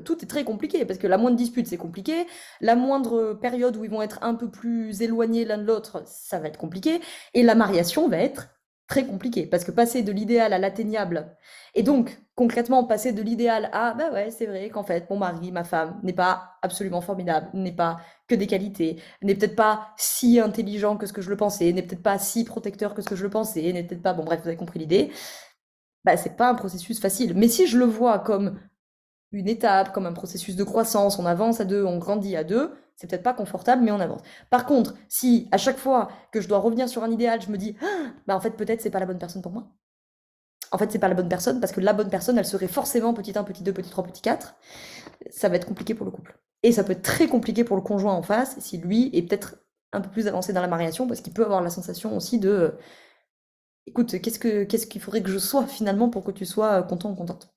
tout est très compliqué, parce que la moindre dispute, c'est compliqué, la moindre période où ils vont être un peu plus éloignés l'un de l'autre, ça va être compliqué, et la mariation va être très compliquée, parce que passer de l'idéal à l'atteignable, et donc, concrètement, passer de l'idéal à, bah ouais, c'est vrai qu'en fait, mon mari, ma femme, n'est pas absolument formidable, n'est pas que des qualités, n'est peut-être pas si intelligent que ce que je le pensais, n'est peut-être pas si protecteur que ce que je le pensais, n'est peut-être pas, bon bref, vous avez compris l'idée, bah, c'est pas un processus facile. Mais si je le vois comme une étape, comme un processus de croissance, on avance à deux, on grandit à deux, c'est peut-être pas confortable, mais on avance. Par contre, si à chaque fois que je dois revenir sur un idéal, je me dis, bah en fait peut-être c'est pas la bonne personne pour moi. En fait c'est pas la bonne personne, parce que la bonne personne, elle serait forcément petit 1, petit 2, petit 3, petit 4. Ça va être compliqué pour le couple. Et ça peut être très compliqué pour le conjoint en face, si lui est peut-être un peu plus avancé dans la mariation, parce qu'il peut avoir la sensation aussi de... Écoute, qu'est-ce qu'il faudrait que je sois finalement pour que tu sois content ou contente?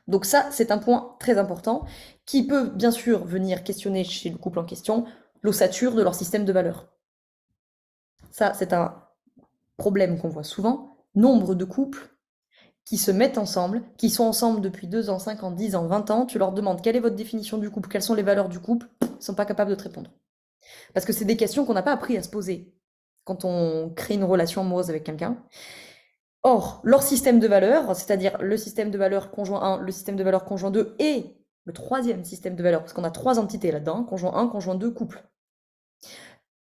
Donc ça, c'est un point très important qui peut bien sûr venir questionner chez le couple en question l'ossature de leur système de valeurs. Ça, c'est un problème qu'on voit souvent. Nombre de couples qui se mettent ensemble, qui sont ensemble depuis 2 ans, 5 ans, 10 ans, 20 ans, tu leur demandes quelle est votre définition du couple, quelles sont les valeurs du couple, ils ne sont pas capables de te répondre. Parce que c'est des questions qu'on n'a pas appris à se poser quand on crée une relation amoureuse avec quelqu'un. Or, leur système de valeurs, c'est-à-dire le système de valeurs conjoint 1, le système de valeurs conjoint 2 et le troisième système de valeurs, parce qu'on a 3 entités là-dedans, conjoint 1, conjoint 2, couple.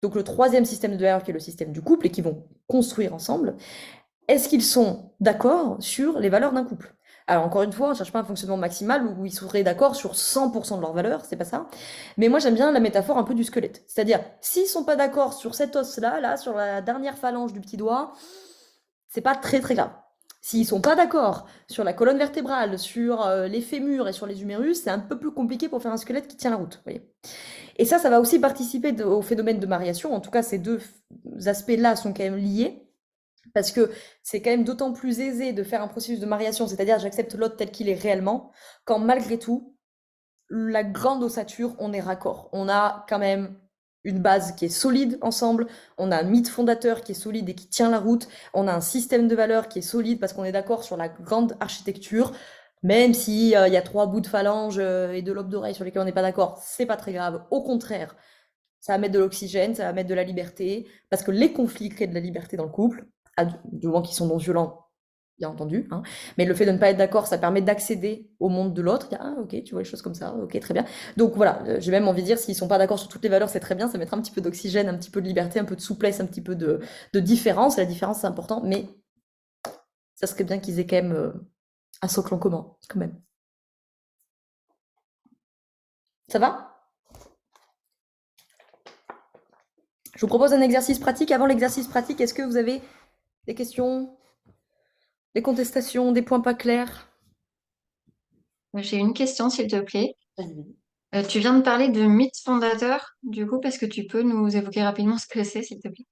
Donc le troisième système de valeurs qui est le système du couple et qui vont construire ensemble, est-ce qu'ils sont d'accord sur les valeurs d'un couple? Alors encore une fois, on ne cherche pas un fonctionnement maximal où ils seraient d'accord sur 100% de leurs valeurs, c'est pas ça. Mais moi j'aime bien la métaphore un peu du squelette. C'est-à-dire, s'ils sont pas d'accord sur cet os-là, là, sur la dernière phalange du petit doigt, c'est pas très très grave. S'ils sont pas d'accord sur la colonne vertébrale, sur les fémurs et sur les humérus, c'est un peu plus compliqué pour faire un squelette qui tient la route, vous voyez. Et ça va aussi participer au phénomène de mariation. En tout cas, ces deux aspects-là sont quand même liés. Parce que c'est quand même d'autant plus aisé de faire un processus de mariation, c'est-à-dire j'accepte l'autre tel qu'il est réellement, quand malgré tout, la grande ossature, on est raccord. On a quand même une base qui est solide ensemble, on a un mythe fondateur qui est solide et qui tient la route, on a un système de valeurs qui est solide parce qu'on est d'accord sur la grande architecture, même si y a 3 bouts de phalange et de lobes d'oreille sur lesquels on n'est pas d'accord, c'est pas très grave. Au contraire, ça va mettre de l'oxygène, ça va mettre de la liberté, parce que les conflits créent de la liberté dans le couple, du moment qu'ils sont non violents, bien entendu, hein. Mais le fait de ne pas être d'accord, ça permet d'accéder au monde de l'autre. Ah, ok, tu vois les choses comme ça, ok, très bien. Donc voilà, j'ai même envie de dire, s'ils sont pas d'accord sur toutes les valeurs, c'est très bien, ça mettra un petit peu d'oxygène, un petit peu de liberté, un peu de souplesse, un petit peu de différence. La différence, c'est important, mais ça serait bien qu'ils aient quand même un socle en commun, quand même. Ça va? Je vous propose un exercice pratique. Avant l'exercice pratique, est-ce que vous avez des questions, des contestations, des points pas clairs? J'ai une question, s'il te plaît. Vas-y. Tu viens de parler de mythe fondateur. Du coup, est-ce que tu peux nous évoquer rapidement ce que c'est, s'il te plaît?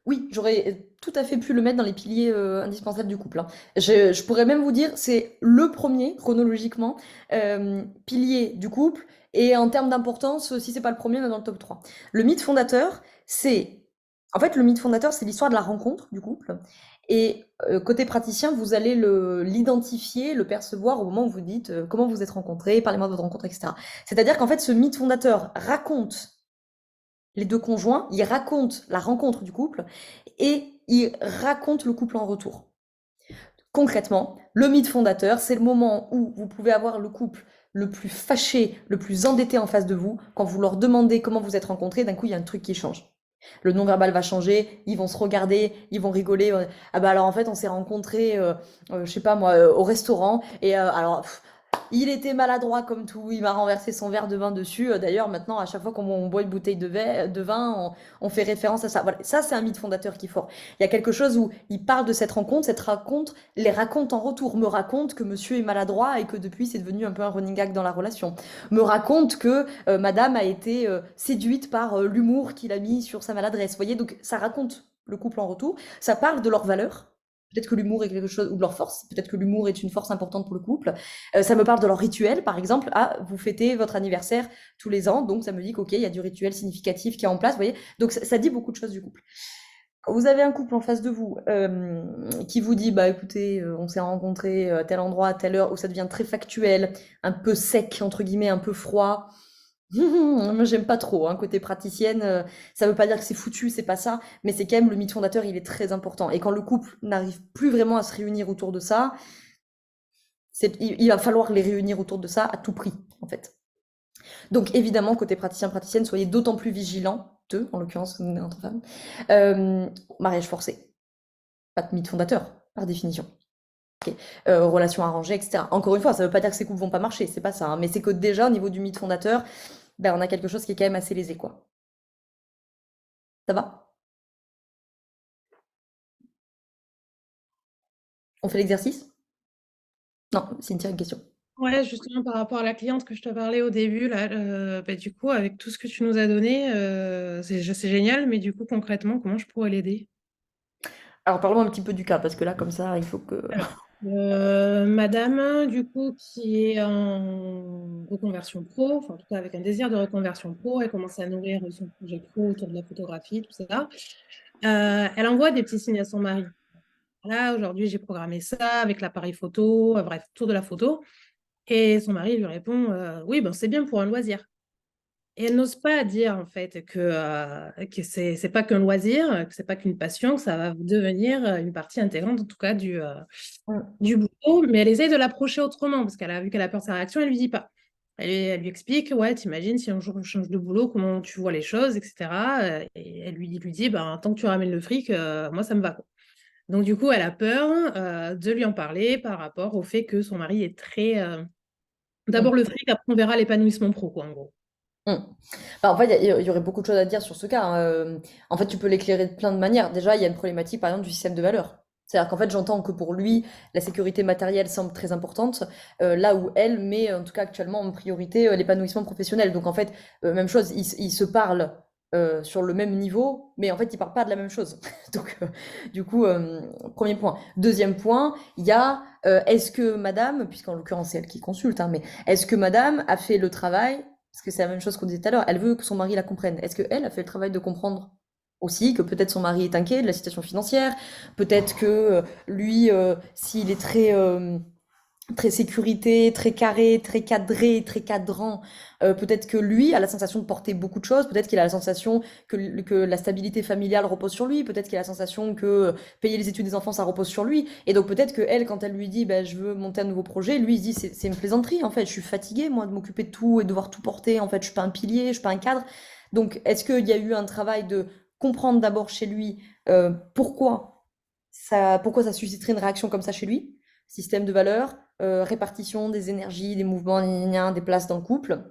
Oui, j'aurais tout à fait pu le mettre dans les piliers indispensables du couple, hein. Je pourrais même vous dire, c'est le premier, chronologiquement, pilier du couple. Et en termes d'importance, si c'est pas le premier, on est dans le top 3. Le mythe fondateur, c'est... En fait, le mythe fondateur, c'est l'histoire de la rencontre du couple. Et côté praticien, vous allez l'identifier, le percevoir au moment où vous dites comment vous êtes rencontrés, parlez-moi de votre rencontre, etc. C'est-à-dire qu'en fait, ce mythe fondateur raconte les deux conjoints, il raconte la rencontre du couple et il raconte le couple en retour. Concrètement, le mythe fondateur, c'est le moment où vous pouvez avoir le couple le plus fâché, le plus endetté en face de vous. Quand vous leur demandez comment vous êtes rencontrés, d'un coup, il y a un truc qui change. Le non-verbal va changer, ils vont se regarder, ils vont rigoler. Ah bah alors en fait, on s'est rencontrés, je sais pas moi, au restaurant. Et alors, il était maladroit comme tout, il m'a renversé son verre de vin dessus. D'ailleurs, maintenant, à chaque fois qu'on boit une bouteille de vin, on fait référence à ça. Voilà, ça, c'est un mythe fondateur qui est fort. Il y a quelque chose où il parle de cette rencontre les raconte en retour, me raconte que monsieur est maladroit et que depuis, c'est devenu un peu un running gag dans la relation. Me raconte que madame a été séduite par l'humour qu'il a mis sur sa maladresse. Vous voyez, donc ça raconte le couple en retour. Ça parle de leurs valeurs. Peut-être que l'humour est quelque chose, ou de leur force, peut-être que l'humour est une force importante pour le couple. Ça me parle de leur rituel, par exemple. Ah, vous fêtez votre anniversaire tous les ans, donc ça me dit qu'ok, il y a du rituel significatif qui est en place, vous voyez. Donc ça dit beaucoup de choses du couple. Quand vous avez un couple en face de vous qui vous dit, bah écoutez, on s'est rencontrés à tel endroit, à telle heure, où ça devient très factuel, un peu sec, entre guillemets, un peu froid. Moi, j'aime pas trop, hein, côté praticienne, ça veut pas dire que c'est foutu, c'est pas ça, mais c'est quand même le mythe fondateur, il est très important. Et quand le couple n'arrive plus vraiment à se réunir autour de ça, il va falloir les réunir autour de ça à tout prix, en fait. Donc évidemment, côté praticien, praticienne, soyez d'autant plus vigilants, en l'occurrence, on est entre femmes, mariage forcé. Pas de mythe fondateur, par définition. Okay. Relations arrangées, etc. Encore une fois, ça veut pas dire que ces couples vont pas marcher, c'est pas ça, hein, mais c'est que déjà, au niveau du mythe fondateur, ben, on a quelque chose qui est quand même assez lésé, quoi. Ça va? On fait l'exercice? Non, Cynthia, une question. Ouais, justement, par rapport à la cliente que je te parlais au début, là, bah, du coup, avec tout ce que tu nous as donné, c'est génial, mais du coup, concrètement, comment je pourrais l'aider? Alors, parlons un petit peu du cas, parce que là, comme ça, il faut que... Alors, Madame, du coup, qui est en reconversion pro, enfin, en tout cas avec un désir de reconversion pro, elle commence à nourrir son projet pro autour de la photographie, tout ça. Elle envoie des petits signes à son mari. Là, aujourd'hui, j'ai programmé ça avec l'appareil photo, bref, autour de la photo. Et son mari lui répond oui, ben, c'est bien pour un loisir. Et elle n'ose pas dire en fait que c'est pas qu'un loisir, que c'est pas qu'une passion, que ça va devenir une partie intégrante en tout cas Mm. du boulot, mais elle essaye de l'approcher autrement parce qu'elle a vu qu'elle a peur de sa réaction, elle lui dit pas. Elle lui explique, ouais, t'imagines si un jour on change de boulot, comment tu vois les choses, etc. Et elle lui dit, ben, tant que tu ramènes le fric, moi ça me va, quoi. Donc du coup, elle a peur de lui en parler par rapport au fait que son mari est très... Mm. D'abord le fric, après on verra l'épanouissement pro, quoi, en gros. Mm. Bah, en fait, il y aurait beaucoup de choses à dire sur ce cas, hein. En fait, tu peux l'éclairer de plein de manières. Déjà, il y a une problématique, par exemple, du système de valeurs. C'est-à-dire qu'en fait, j'entends que pour lui, la sécurité matérielle semble très importante, là où elle met, en tout cas actuellement, en priorité l'épanouissement professionnel. Donc, en fait, même chose, ils se parlent sur le même niveau, mais en fait, ils parlent pas de la même chose. Donc, du coup, premier point. Deuxième point, il y a, est-ce que madame, puisqu'en l'occurrence, c'est elle qui consulte, hein, mais est-ce que madame a fait le travail parce que c'est la même chose qu'on disait tout à l'heure. Elle veut que son mari la comprenne. Est-ce qu'elle a fait le travail de comprendre aussi que peut-être son mari est inquiet de la situation financière, peut-être que lui, s'il est très sécurité, très carré, très cadré, très cadrant, peut-être que lui a la sensation de porter beaucoup de choses, peut-être qu'il a la sensation que la stabilité familiale repose sur lui, peut-être qu'il a la sensation que payer les études des enfants, ça repose sur lui, et donc peut-être que elle, quand elle lui dit, bah, je veux monter un nouveau projet, lui, il se dit, c'est une plaisanterie, en fait, je suis fatiguée, moi, de m'occuper de tout et de devoir tout porter, en fait, je suis pas un pilier, je suis pas un cadre. Donc, est-ce qu'il y a eu un travail de comprendre d'abord chez lui pourquoi ça susciterait une réaction comme ça chez lui? Système de valeurs, répartition des énergies, des mouvements, gna, gna, gna, des places dans le couple.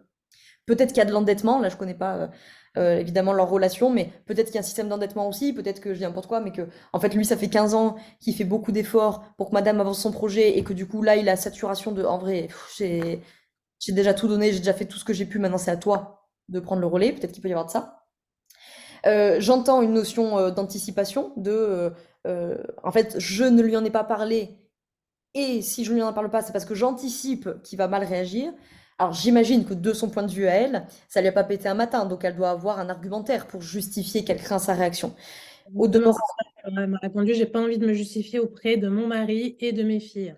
Peut-être qu'il y a de l'endettement, là je connais pas évidemment leur relation, mais peut-être qu'il y a un système d'endettement aussi, peut-être que je dis n'importe quoi, mais que en fait lui ça fait 15 ans qu'il fait beaucoup d'efforts pour que madame avance son projet et que du coup là il a saturation de en vrai j'ai déjà tout donné, j'ai déjà fait tout ce que j'ai pu, maintenant c'est à toi de prendre le relais, peut-être qu'il peut y avoir de ça. J'entends une notion d'anticipation, en fait je ne lui en ai pas parlé et si je ne lui en parle pas, c'est parce que j'anticipe qu'il va mal réagir. Alors j'imagine que de son point de vue à elle, ça lui a pas pété un matin, donc elle doit avoir un argumentaire pour justifier qu'elle craint sa réaction. Au Justement, demeurant, c'est ça qu'elle m'a répondu, j'ai pas envie de me justifier auprès de mon mari et de mes filles.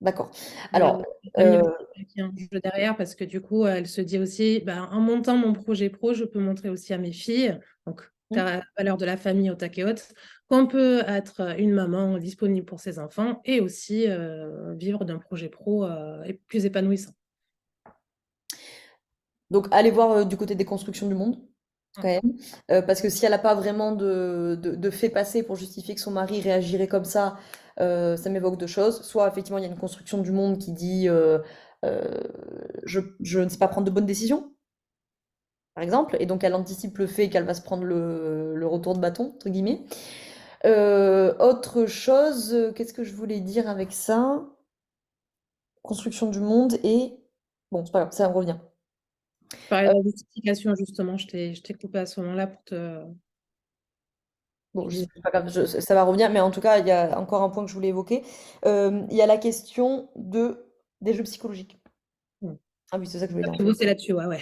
d'accord. Il y a Alors, la famille aussi qui est en jeu derrière parce que du coup, elle se dit aussi, ben, en montant mon projet pro, je peux montrer aussi à mes filles, donc la valeur de la famille au taquet haute, qu'on peut être une maman disponible pour ses enfants et aussi vivre d'un projet pro plus épanouissant. donc allez voir du côté des constructions du monde, quand même. Parce que si elle n'a pas vraiment de fait passé pour justifier que son mari réagirait comme ça m'évoque deux choses. Soit effectivement il y a une construction du monde qui dit euh, je ne sais pas prendre de bonnes décisions, par exemple, et donc elle anticipe le fait qu'elle va se prendre le retour de bâton, entre guillemets. Autre chose, qu'est-ce que je voulais dire avec ça? Construction du monde et... Bon, c'est pas grave, ça va me revient. Je parlais de la justification, justement, je t'ai coupé à ce moment-là pour te... Bon, c'est pas grave, ça va revenir, mais en tout cas, il y a encore un point que je voulais évoquer. Il y a la question des jeux psychologiques. Mm. Ah oui, c'est ça que je voulais dire. bosser là-dessus, ouais.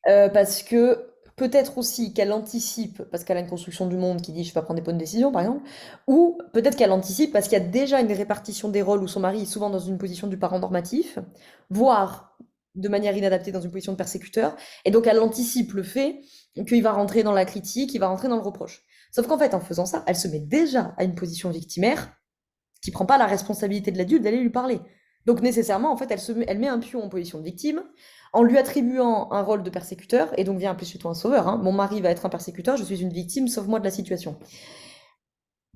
Parce que peut-être aussi qu'elle anticipe, parce qu'elle a une construction du monde qui dit je vais pas prendre des bonnes décisions, par exemple, ou peut-être qu'elle anticipe parce qu'il y a déjà une répartition des rôles où son mari est souvent dans une position du parent normatif, voire de manière inadaptée dans une position de persécuteur, et donc elle anticipe le fait qu'il va rentrer dans la critique, il va rentrer dans le reproche. Sauf qu'en fait, en faisant ça, elle se met déjà à une position victimaire qui prend pas la responsabilité de l'adulte d'aller lui parler. Donc nécessairement, en fait, elle met un pion en position de victime en lui attribuant un rôle de persécuteur, et donc viens appeler chez toi un sauveur, hein. Mon mari va être un persécuteur, je suis une victime, sauve-moi de la situation.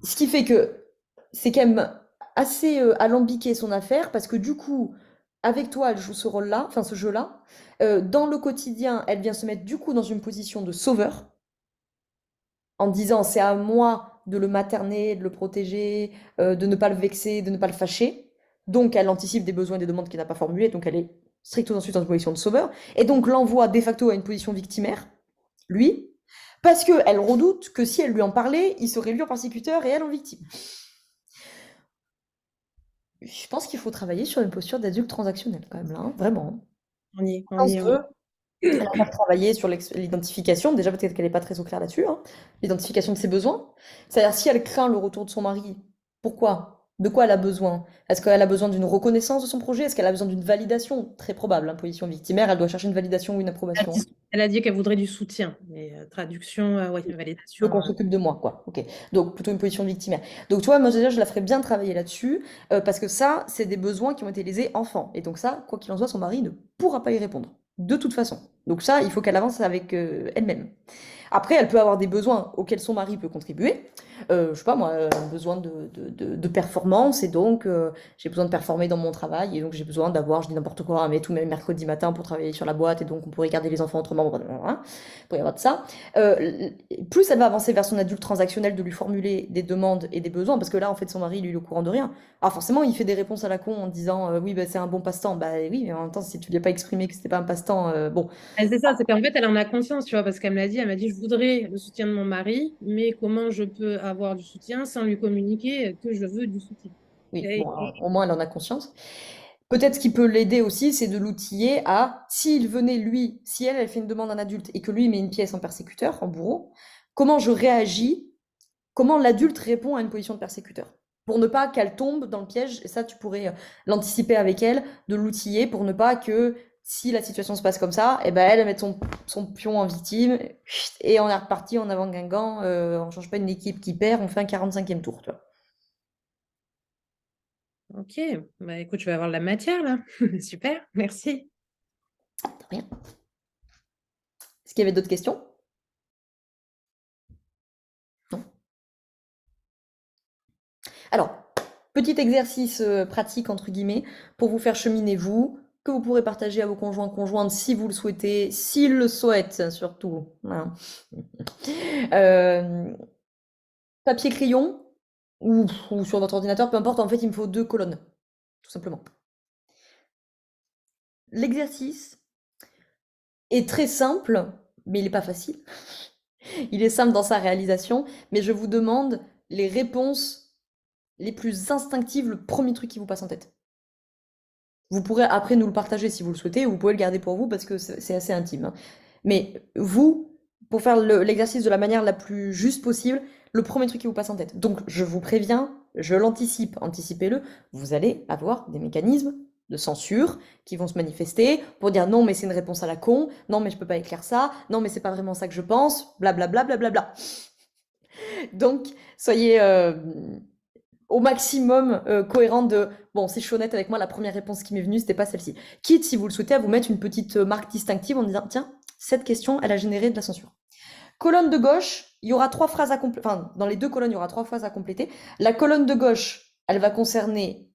Ce qui fait que c'est quand même assez alambiqué son affaire, parce que du coup, avec toi, elle joue ce rôle-là, enfin ce jeu-là. Dans le quotidien, elle vient se mettre du coup dans une position de sauveur, en disant c'est à moi de le materner, de le protéger, de ne pas le vexer, de ne pas le fâcher. Donc elle anticipe des besoins et des demandes qu'il n'a pas formulées, donc elle est stricto ensuite dans une position de sauveur, et donc l'envoie de facto à une position victimaire, lui, parce qu'elle redoute que si elle lui en parlait, il serait lui en persécuteur et elle en victime. Je pense qu'il faut travailler sur une posture d'adulte transactionnel quand même là, hein, vraiment. On y est, Je on pense y est, que la faire travailler sur l'identification, déjà peut-être qu'elle n'est pas très au clair là-dessus, hein, l'identification de ses besoins. C'est-à-dire si elle craint le retour de son mari, pourquoi? De quoi elle a besoin? Est-ce qu'elle a besoin d'une reconnaissance de son projet? Est-ce qu'elle a besoin d'une validation? Très probable, hein, position victimaire, elle doit chercher une validation ou une approbation. Elle a dit qu'elle voudrait du soutien, mais traduction, ouais, Je veux validation. qu'on s'occupe de moi, quoi. Ok. Donc plutôt une position de victimaire. Donc tu vois, moi déjà, je la ferais bien travailler là-dessus, parce que ça, c'est des besoins qui ont été lésés enfant. Et donc ça, quoi qu'il en soit, son mari ne pourra pas y répondre. De toute façon. Donc ça, il faut qu'elle avance avec elle-même. Après, elle peut avoir des besoins auxquels son mari peut contribuer. Je sais pas moi, un besoin de performance et donc j'ai besoin de performer dans mon travail et donc j'ai besoin d'avoir, je dis n'importe quoi, mais tous mes mercredis matin pour travailler sur la boîte et donc on pourrait garder les enfants autrement. Hein, il pourrait y avoir de ça. Plus elle va avancer vers son adulte transactionnel de lui formuler des demandes et des besoins parce que là en fait son mari lui il est au courant de rien. Alors forcément il fait des réponses à la con en disant oui bah, c'est un bon passe-temps. Bah oui mais en même temps si tu lui as pas exprimé que c'était pas un passe-temps, bon. C'est ça, c'est qu'en fait, elle en a conscience, tu vois, parce qu'elle me l'a dit, elle m'a dit, je voudrais le soutien de mon mari, mais comment je peux avoir du soutien sans lui communiquer que je veux du soutien. Oui, Et- bon, alors, au moins elle en a conscience. Peut-être ce qui peut l'aider aussi, c'est de l'outiller à, s'il venait lui, si elle fait une demande à un adulte et que lui met une pièce en persécuteur, en bourreau, comment je réagis, comment l'adulte répond à une position de persécuteur. Pour ne pas qu'elle tombe dans le piège, et ça tu pourrais l'anticiper avec elle, de l'outiller pour ne pas que, si la situation se passe comme ça, et ben elle mette son pion en victime, et on est reparti en avant Guingamp, on change pas une équipe qui perd, on fait un 45e tour, tu vois. Ok, bah écoute, je vais avoir de la matière là. Super, merci. De rien. Est-ce qu'il y avait d'autres questions? Non. Alors, petit exercice pratique, entre guillemets, pour vous faire cheminer vous, que vous pourrez partager à vos conjoints, conjointes, si vous le souhaitez, s'ils le souhaitent, surtout. Voilà. Euh, papier crayon, ou sur votre ordinateur, peu importe, en fait, il me faut 2 colonnes, tout simplement. L'exercice est très simple, mais il n'est pas facile. Il est simple dans sa réalisation, mais je vous demande les réponses les plus instinctives, le premier truc qui vous passe en tête. Vous pourrez après nous le partager si vous le souhaitez, ou vous pouvez le garder pour vous parce que c'est assez intime, hein. Mais vous, pour faire l'exercice de la manière la plus juste possible, le premier truc qui vous passe en tête. Donc je vous préviens, je l'anticipe, anticipez-le, vous allez avoir des mécanismes de censure qui vont se manifester pour dire non mais c'est une réponse à la con, non mais je peux pas écrire ça, non mais c'est pas vraiment ça que je pense, blablabla, blablabla. Donc soyez au maximum cohérente de bon, si je suis honnête avec moi, la première réponse qui m'est venue, c'était pas celle-ci. Quitte, si vous le souhaitez, à vous mettre une petite marque distinctive en disant tiens, cette question, elle a généré de la censure. Colonne de gauche, il y aura 3 phrases à compléter. Enfin, dans les 2 colonnes, il y aura 3 phrases à compléter. La colonne de gauche, elle va concerner,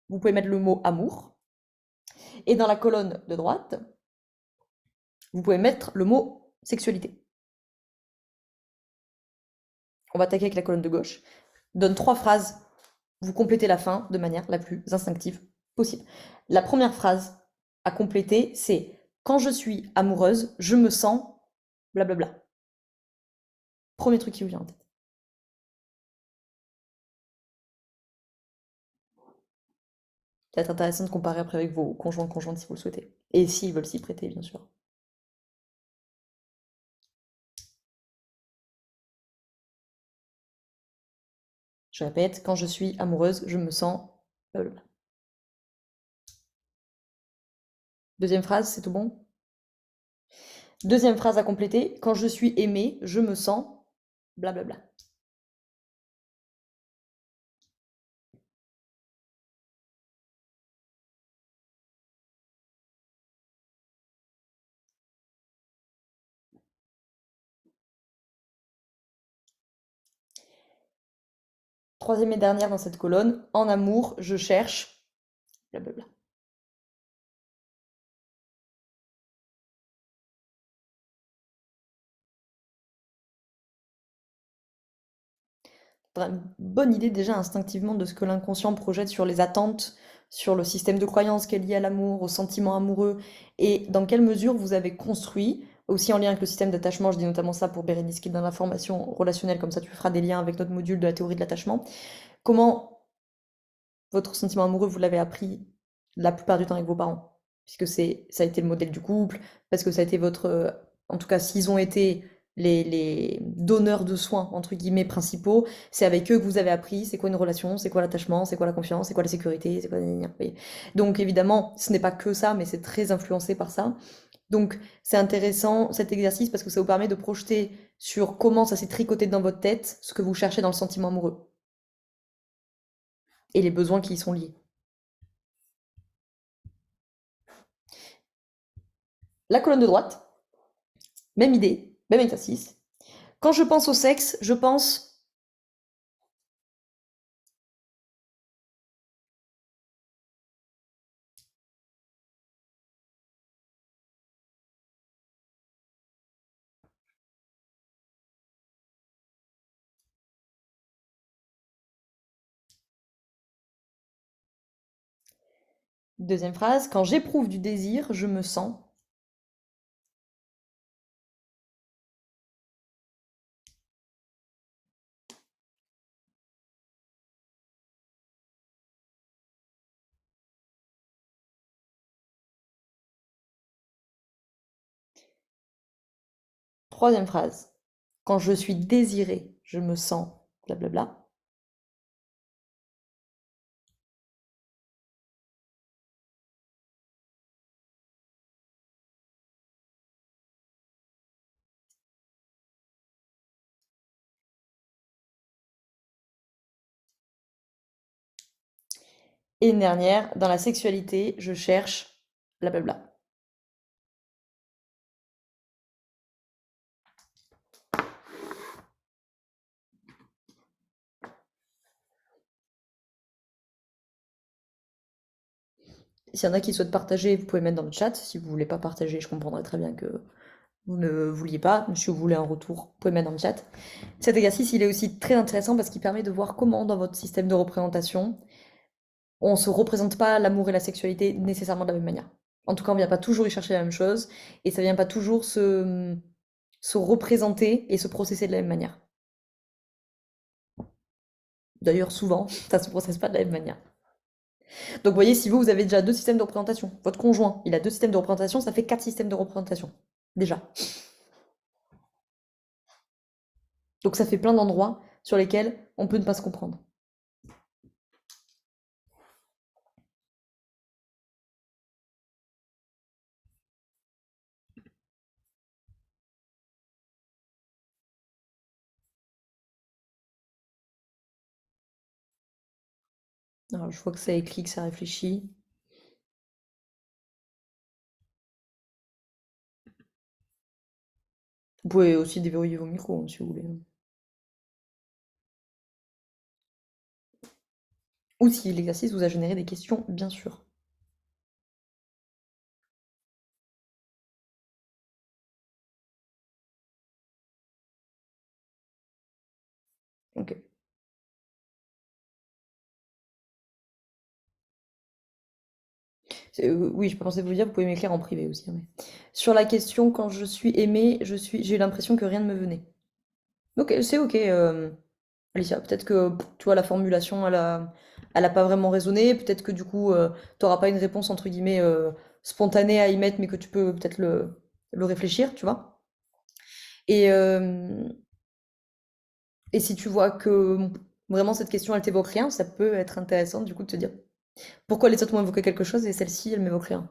vous pouvez mettre le mot amour. Et dans la colonne de droite, vous pouvez mettre le mot sexualité. On va attaquer avec la colonne de gauche. Donne 3 phrases, vous complétez la fin de manière la plus instinctive possible. La première phrase à compléter, c'est quand je suis amoureuse, je me sens blablabla. Premier truc qui vous vient en tête. Peut-être intéressant de comparer après avec vos conjoints, conjointes si vous le souhaitez. Et s'ils veulent s'y prêter, bien sûr. Je répète, quand je suis amoureuse, je me sens blablabla. Deuxième phrase, c'est tout bon? Deuxième phrase à compléter, quand je suis aimée, je me sens blablabla. Troisième et dernière dans cette colonne, en amour, je cherche blablabla. Une bonne idée déjà instinctivement de ce que l'inconscient projette sur les attentes, sur le système de croyance qui est lié à l'amour, aux sentiments amoureux, et dans quelle mesure vous avez construit, aussi en lien avec le système d'attachement, je dis notamment ça pour Bérénice qui est dans la formation relationnelle, comme ça tu feras des liens avec notre module de la théorie de l'attachement, comment votre sentiment amoureux, vous l'avez appris la plupart du temps avec vos parents, puisque ça a été le modèle du couple, parce que ça a été en tout cas, s'ils ont été les donneurs de soins, entre guillemets, principaux, c'est avec eux que vous avez appris c'est quoi une relation, c'est quoi l'attachement, c'est quoi la confiance, c'est quoi la sécurité, c'est quoi... Vous voyez. Donc évidemment, ce n'est pas que ça, mais c'est très influencé par ça. Donc c'est intéressant cet exercice parce que ça vous permet de projeter sur comment ça s'est tricoté dans votre tête, ce que vous cherchez dans le sentiment amoureux et les besoins qui y sont liés. La colonne de droite, même idée, même exercice. Quand je pense au sexe, je pense... Deuxième phrase, quand j'éprouve du désir, je me sens... Troisième phrase, quand je suis désirée, je me sens... blablabla. Et une dernière, dans la sexualité, je cherche... blablabla. S'il y en a qui souhaitent partager, vous pouvez mettre dans le chat. Si vous voulez pas partager, je comprendrai très bien que vous ne vouliez pas. Si vous voulez un retour, vous pouvez mettre dans le chat. Cet exercice, il est aussi très intéressant parce qu'il permet de voir comment, dans votre système de représentation, on ne se représente pas l'amour et la sexualité nécessairement de la même manière. En tout cas, on ne vient pas toujours y chercher la même chose et ça ne vient pas toujours se représenter et se processer de la même manière. D'ailleurs, souvent, ça ne se processe pas de la même manière. Donc, vous voyez, si vous avez déjà 2 systèmes de représentation, votre conjoint, il a 2 systèmes de représentation, ça fait 4 systèmes de représentation. Déjà. Donc, ça fait plein d'endroits sur lesquels on peut ne pas se comprendre. Alors, je vois que ça écrit, que ça réfléchit. Vous pouvez aussi déverrouiller vos micros, hein, si vous voulez. Ou si l'exercice vous a généré des questions, bien sûr. Ok. Oui, je pensais vous dire, vous pouvez m'écrire en privé aussi, hein, mais... Sur la question, quand je suis aimée, j'ai eu l'impression que rien ne me venait. Ok, c'est ok, Alicia. Peut-être que, tu vois, la formulation, elle a pas vraiment résonné. Peut-être que du coup, t'auras pas une réponse entre guillemets spontanée à y mettre, mais que tu peux peut-être le réfléchir, tu vois. Et, et si tu vois que vraiment cette question, elle t'évoque rien, ça peut être intéressant du coup de te dire pourquoi les autres m'ont évoqué quelque chose et celle-ci, elle m'évoque rien.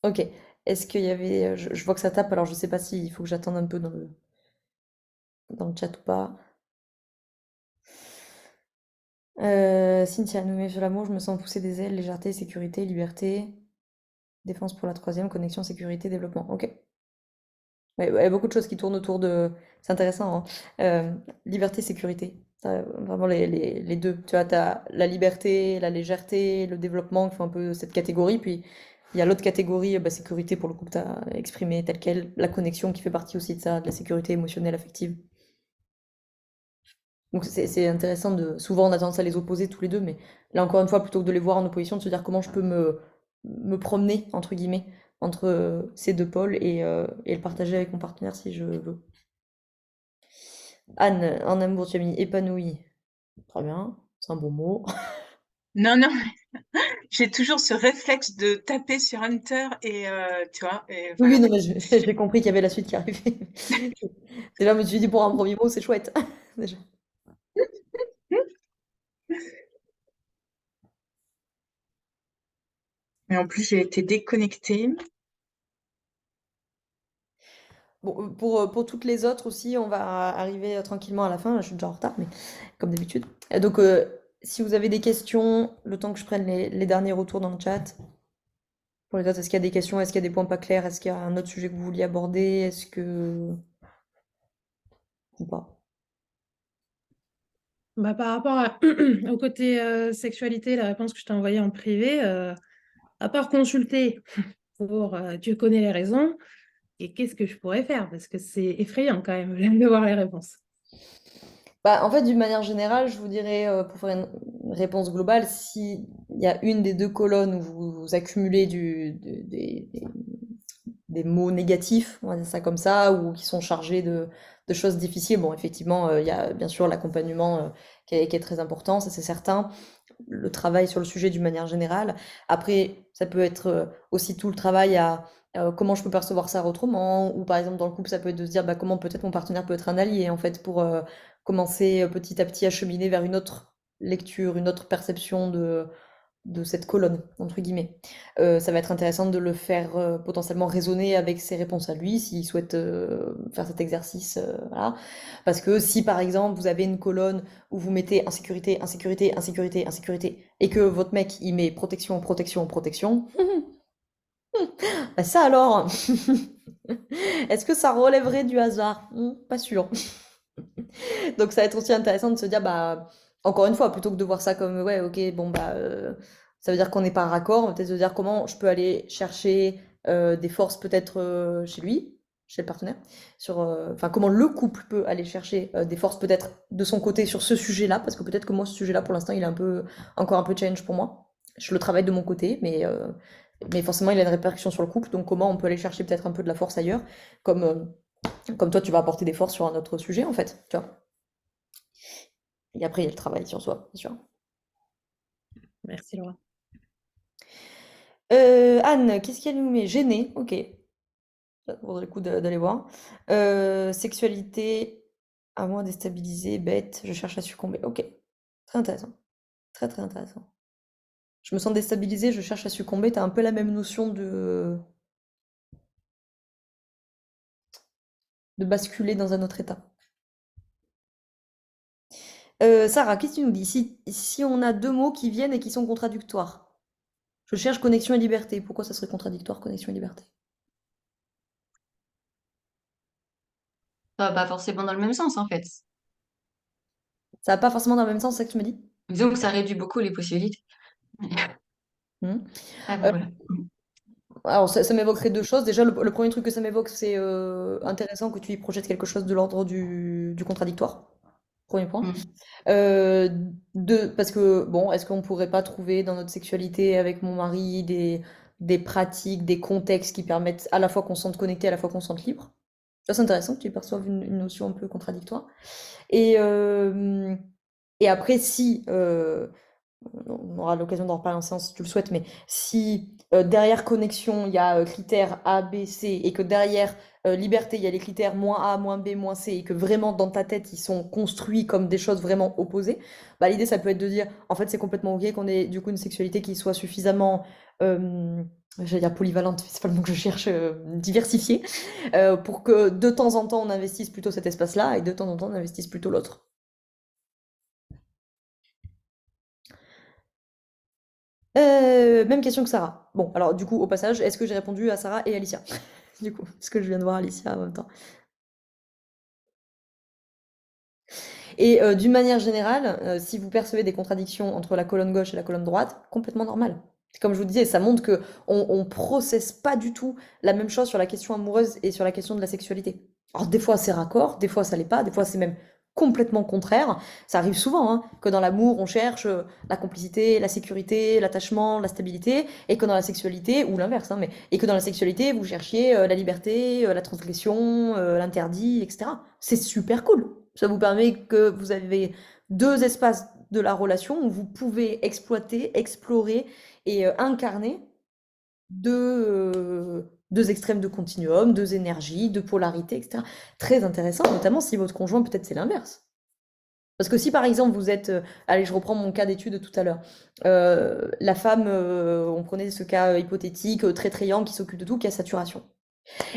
Ok. Est-ce qu'il y avait... je vois que ça tape, alors je sais pas s'il faut que j'attende un peu dans le chat ou pas. Cynthia, nommée sur l'amour, je me sens pousser des ailes, légèreté, sécurité, liberté, défense pour la troisième, connexion, sécurité, développement. Ok. Ouais, ouais, beaucoup de choses qui tournent autour de... C'est intéressant, hein. Liberté, sécurité. Vraiment les deux. Tu vois, tu as la liberté, la légèreté, le développement qui font un peu cette catégorie. Puis il y a l'autre catégorie, bah, sécurité pour le coup que tu as exprimé telle quelle. La connexion qui fait partie aussi de ça, de la sécurité émotionnelle, affective. Donc c'est intéressant de... Souvent on a tendance à les opposer tous les deux, mais là encore une fois, plutôt que de les voir en opposition, de se dire comment je peux me promener, entre guillemets, entre ces deux pôles et le partager avec mon partenaire si je veux. Anne, en amour, tu as mis épanoui. Très bien, c'est un bon mot. Non, non, j'ai toujours ce réflexe de taper sur Enter et tu vois, et Oui, oui, voilà. non, mais j'ai compris qu'il y avait la suite qui arrivait. Déjà, je me suis dit, pour un premier mot, c'est chouette. Déjà. Et en plus, j'ai été déconnectée. Bon, pour toutes les autres aussi, on va arriver tranquillement à la fin. Je suis déjà en retard, mais comme d'habitude. Donc, si vous avez des questions, le temps que je prenne les derniers retours dans le chat. Pour les autres, est-ce qu'il y a des questions? Est-ce qu'il y a des points pas clairs? Est-ce qu'il y a un autre sujet que vous vouliez aborder? Est-ce que... Ou pas? Bah, par rapport au côté sexualité, la réponse que je t'ai envoyée en privé, à part consulter pour tu connais les raisons, et qu'est-ce que je pourrais faire? Parce que c'est effrayant quand même de voir les réponses. Bah, en fait, d'une manière générale, je vous dirais, pour faire une réponse globale, s'il y a une des deux colonnes où vous accumulez des mots négatifs, on va dire ça comme ça, ou qui sont chargés de choses difficiles, bon, effectivement, il y a bien sûr l'accompagnement qui est très important, ça c'est certain. Le travail sur le sujet d'une manière générale. Après, ça peut être aussi tout le travail à comment je peux percevoir ça autrement, ou par exemple dans le couple, ça peut être de se dire bah, comment peut-être mon partenaire peut être un allié en fait pour commencer petit à petit à cheminer vers une autre lecture, une autre perception de cette colonne, entre guillemets. Ça va être intéressant de le faire potentiellement raisonner avec ses réponses à lui, s'il souhaite faire cet exercice. Voilà. Parce que si par exemple vous avez une colonne où vous mettez insécurité, insécurité, insécurité, insécurité, et que votre mec il met protection, protection, protection, bah ça alors, est-ce que ça relèverait du hasard? Pas sûr. Donc ça va être aussi intéressant de se dire, bah, encore une fois, plutôt que de voir ça comme, ouais, ok, bon, bah, ça veut dire qu'on n'est pas raccord, on va peut-être se dire comment je peux aller chercher des forces peut-être chez lui, chez le partenaire, sur, enfin, comment le couple peut aller chercher des forces peut-être de son côté sur ce sujet-là, parce que peut-être que moi, ce sujet-là, pour l'instant, il est encore un peu challenge pour moi. Je le travaille de mon côté, mais forcément, il a une répercussion sur le couple, donc comment on peut aller chercher peut-être un peu de la force ailleurs, comme toi, tu vas apporter des forces sur un autre sujet, en fait, tu vois. Et après, il y a le travail sur soi, bien sûr. Merci Laura. Anne, qu'est-ce qu'elle nous met? Gênée, ok. Ça vaudrait le coup d'aller voir. Sexualité, à moi déstabilisée, bête, je cherche à succomber. Ok, très intéressant. Très très intéressant. Je me sens déstabilisée, je cherche à succomber. T'as un peu la même notion de basculer dans un autre état. Sarah, qu'est-ce que tu nous dis? Si on a deux mots qui viennent et qui sont contradictoires. Je cherche connexion et liberté. Pourquoi ça serait contradictoire, connexion et liberté? Ça va pas forcément dans le même sens, en fait. Ça va pas forcément dans le même sens, c'est ça que tu me dis? Disons que ça réduit beaucoup les possibilités. Hmm. Ah, bah, Euh, voilà. alors, ça m'évoquerait deux choses. Déjà, le premier truc que ça m'évoque, c'est intéressant que tu y projettes quelque chose de l'ordre du contradictoire. Premier point. Mm. Euh, Deux, parce que, bon, est-ce qu'on pourrait pas trouver dans notre sexualité avec mon mari des pratiques, des contextes qui permettent à la fois qu'on se sente connecté, à la fois qu'on se sente libre? Ça, c'est intéressant que tu y perçoives une notion un peu contradictoire. Et, euh, et après, si, on aura l'occasion d'en reparler en séance si tu le souhaites, mais si derrière connexion, il y a critères A, B, C, et que derrière liberté, il y a les critères moins A, moins B, moins C, et que vraiment dans ta tête, ils sont construits comme des choses vraiment opposées, bah, l'idée, ça peut être de dire, en fait, c'est complètement OK qu'on ait du coup une sexualité qui soit suffisamment, j'allais dire polyvalente, mais c'est pas le mot que je cherche, diversifiée, pour que de temps en temps, on investisse plutôt cet espace-là, et de temps en temps, on investisse plutôt l'autre. Même question que Sarah. Bon, alors du coup, au passage, est-ce que j'ai répondu à Sarah et Alicia? Du coup, parce que je viens de voir Alicia en même temps. Et d'une manière générale, si vous percevez des contradictions entre la colonne gauche et la colonne droite, complètement normal. Comme je vous disais, ça montre que on processe pas du tout la même chose sur la question amoureuse et sur la question de la sexualité. Alors des fois c'est raccord, des fois ça l'est pas, des fois c'est même complètement contraire. Ça arrive souvent, hein, que dans l'amour, on cherche la complicité, la sécurité, l'attachement, la stabilité, et que dans la sexualité, ou l'inverse, hein, et que dans la sexualité, vous cherchiez la liberté, la transgression, l'interdit, etc. C'est super cool. Ça vous permet que vous avez deux espaces de la relation où vous pouvez exploiter, explorer et incarner deux extrêmes de continuum, deux énergies, deux polarités, etc. Très intéressant, notamment si votre conjoint, peut-être c'est l'inverse. Parce que si par exemple vous êtes, allez, je reprends mon cas d'étude de tout à l'heure, la femme, on prenait ce cas hypothétique, très triangle, qui s'occupe de tout, qui a saturation.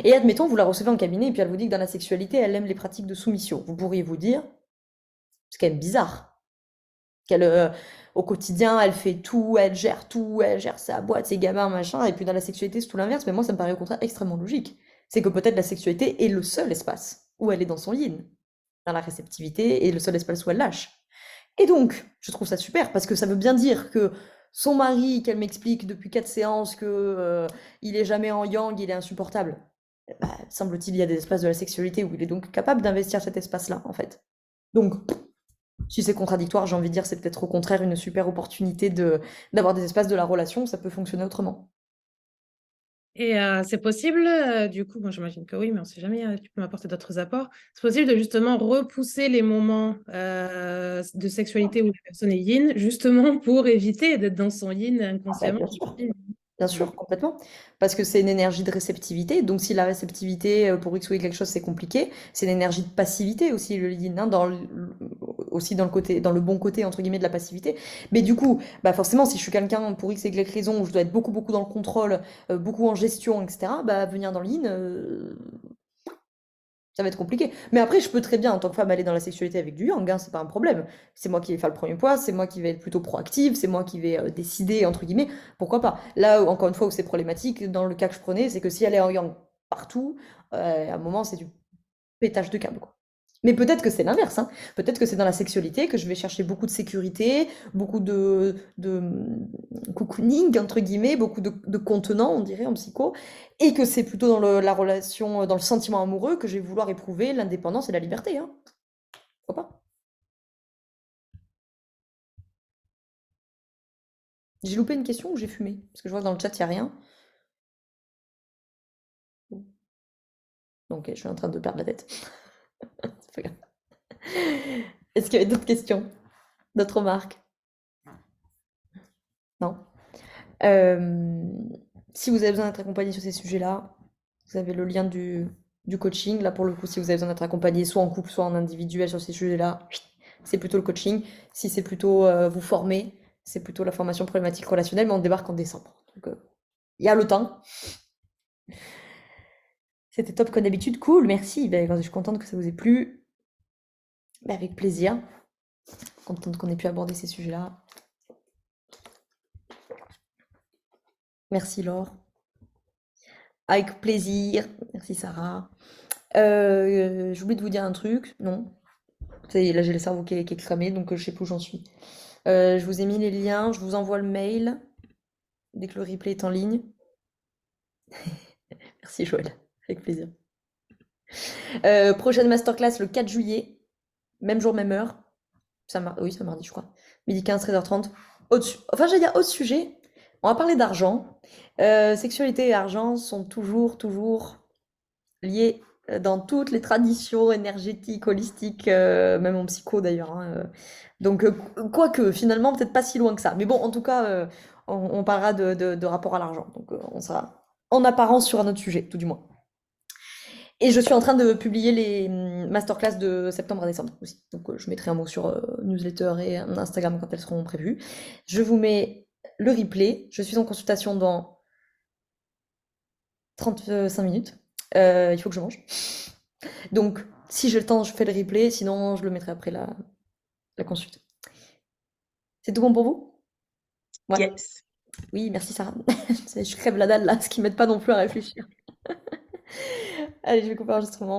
Et admettons, vous la recevez en cabinet et puis elle vous dit que dans la sexualité, elle aime les pratiques de soumission. Vous pourriez vous dire, c'est quand même bizarre. Qu'elle, au quotidien, elle fait tout, elle gère sa boîte, ses gamins, machin, et puis dans la sexualité, c'est tout l'inverse. Mais moi, ça me paraît au contraire extrêmement logique. C'est que peut-être la sexualité est le seul espace où elle est dans son yin, dans la réceptivité, et le seul espace où elle lâche. Et donc, je trouve ça super, parce que ça veut bien dire que son mari, qu'elle m'explique depuis 4 séances que il est jamais en yang, il est insupportable. Bah, semble-t-il, il y a des espaces de la sexualité où il est donc capable d'investir cet espace-là, en fait. Donc, si c'est contradictoire, j'ai envie de dire, c'est peut-être au contraire une super opportunité d'avoir des espaces de la relation où ça peut fonctionner autrement. Et c'est possible, du coup, moi j'imagine que oui, mais on ne sait jamais, tu peux m'apporter d'autres apports. C'est possible de justement repousser les moments de sexualité où la personne est yin, justement pour éviter d'être dans son yin Ah bah, inconsciemment. bien sûr. Bien sûr, complètement. Parce que c'est une énergie de réceptivité. Donc, si la réceptivité, pour X ou Y quelque chose, c'est compliqué, c'est une énergie de passivité aussi, le yin, hein, aussi dans le côté, dans le bon côté, entre guillemets, de la passivité. Mais du coup, bah forcément, si je suis quelqu'un, pour X et Y raison, où je dois être beaucoup, beaucoup dans le contrôle, beaucoup en gestion, etc., bah, venir dans le yin, ça va être compliqué. Mais après, je peux très bien, en tant que femme, aller dans la sexualité avec du yang, hein, c'est pas un problème. C'est moi qui vais faire le premier poids, c'est moi qui vais être plutôt proactive, c'est moi qui vais décider, entre guillemets, pourquoi pas. Là, encore une fois, où c'est problématique, dans le cas que je prenais, c'est que si elle est en yang partout, à un moment, c'est du pétage de câble, quoi. Mais peut-être que c'est l'inverse, hein. Peut-être que c'est dans la sexualité que je vais chercher beaucoup de sécurité, beaucoup de cocooning, entre guillemets, beaucoup de contenant, on dirait, en psycho, et que c'est plutôt dans la relation, dans le sentiment amoureux que je vais vouloir éprouver l'indépendance et la liberté, hein. Pourquoi pas? J'ai loupé une question ou j'ai fumé? Parce que je vois que dans le chat, il n'y a rien. Donc, je suis en train de perdre la tête. C'est pas grave. Est-ce qu'il y avait d'autres questions? D'autres remarques? Non? Si vous avez besoin d'être accompagné sur ces sujets-là, vous avez le lien du coaching. Là, pour le coup, si vous avez besoin d'être accompagné soit en couple, soit en individuel sur ces sujets-là, c'est plutôt le coaching. Si c'est plutôt vous former, c'est plutôt la formation problématique relationnelle, mais on débarque en décembre. Donc, il y a le temps. C'était top comme d'habitude. Cool, merci. Ben, je suis contente que ça vous ait plu. Ben, avec plaisir. Contente qu'on ait pu aborder ces sujets-là. Merci Laure. Avec plaisir. Merci Sarah. J'ai oublié de vous dire un truc. Non. Ça y est, là j'ai le cerveau qui est cramé, donc je sais plus où j'en suis. Je vous ai mis les liens, je vous envoie le mail dès que le replay est en ligne. Merci Joël, avec plaisir. Prochaine masterclass le 4 juillet, même jour, même heure. Oui, c'est mardi, je crois. Midi 15, 13h30. Enfin, j'allais dire autre sujet. On va parler d'argent. Sexualité et argent sont toujours liés dans toutes les traditions énergétiques, holistiques, même en psycho d'ailleurs, hein. Donc, quoique, finalement, peut-être pas si loin que ça. Mais bon, en tout cas, on parlera de rapport à l'argent. Donc, on sera en apparence sur un autre sujet, tout du moins. Et je suis en train de publier les masterclass de septembre à décembre aussi. Donc, je mettrai un mot sur newsletter et Instagram quand elles seront prévues. Je vous mets le replay. Je suis en consultation dans 35 minutes. Il faut que je mange. Donc, si j'ai le temps, je fais le replay. Sinon, je le mettrai après la consulte. C'est tout bon pour vous? Ouais. Yes. Oui, merci Sarah. Je crève la dalle là, ce qui m'aide pas non plus à réfléchir. Allez, je vais couper l'enregistrement.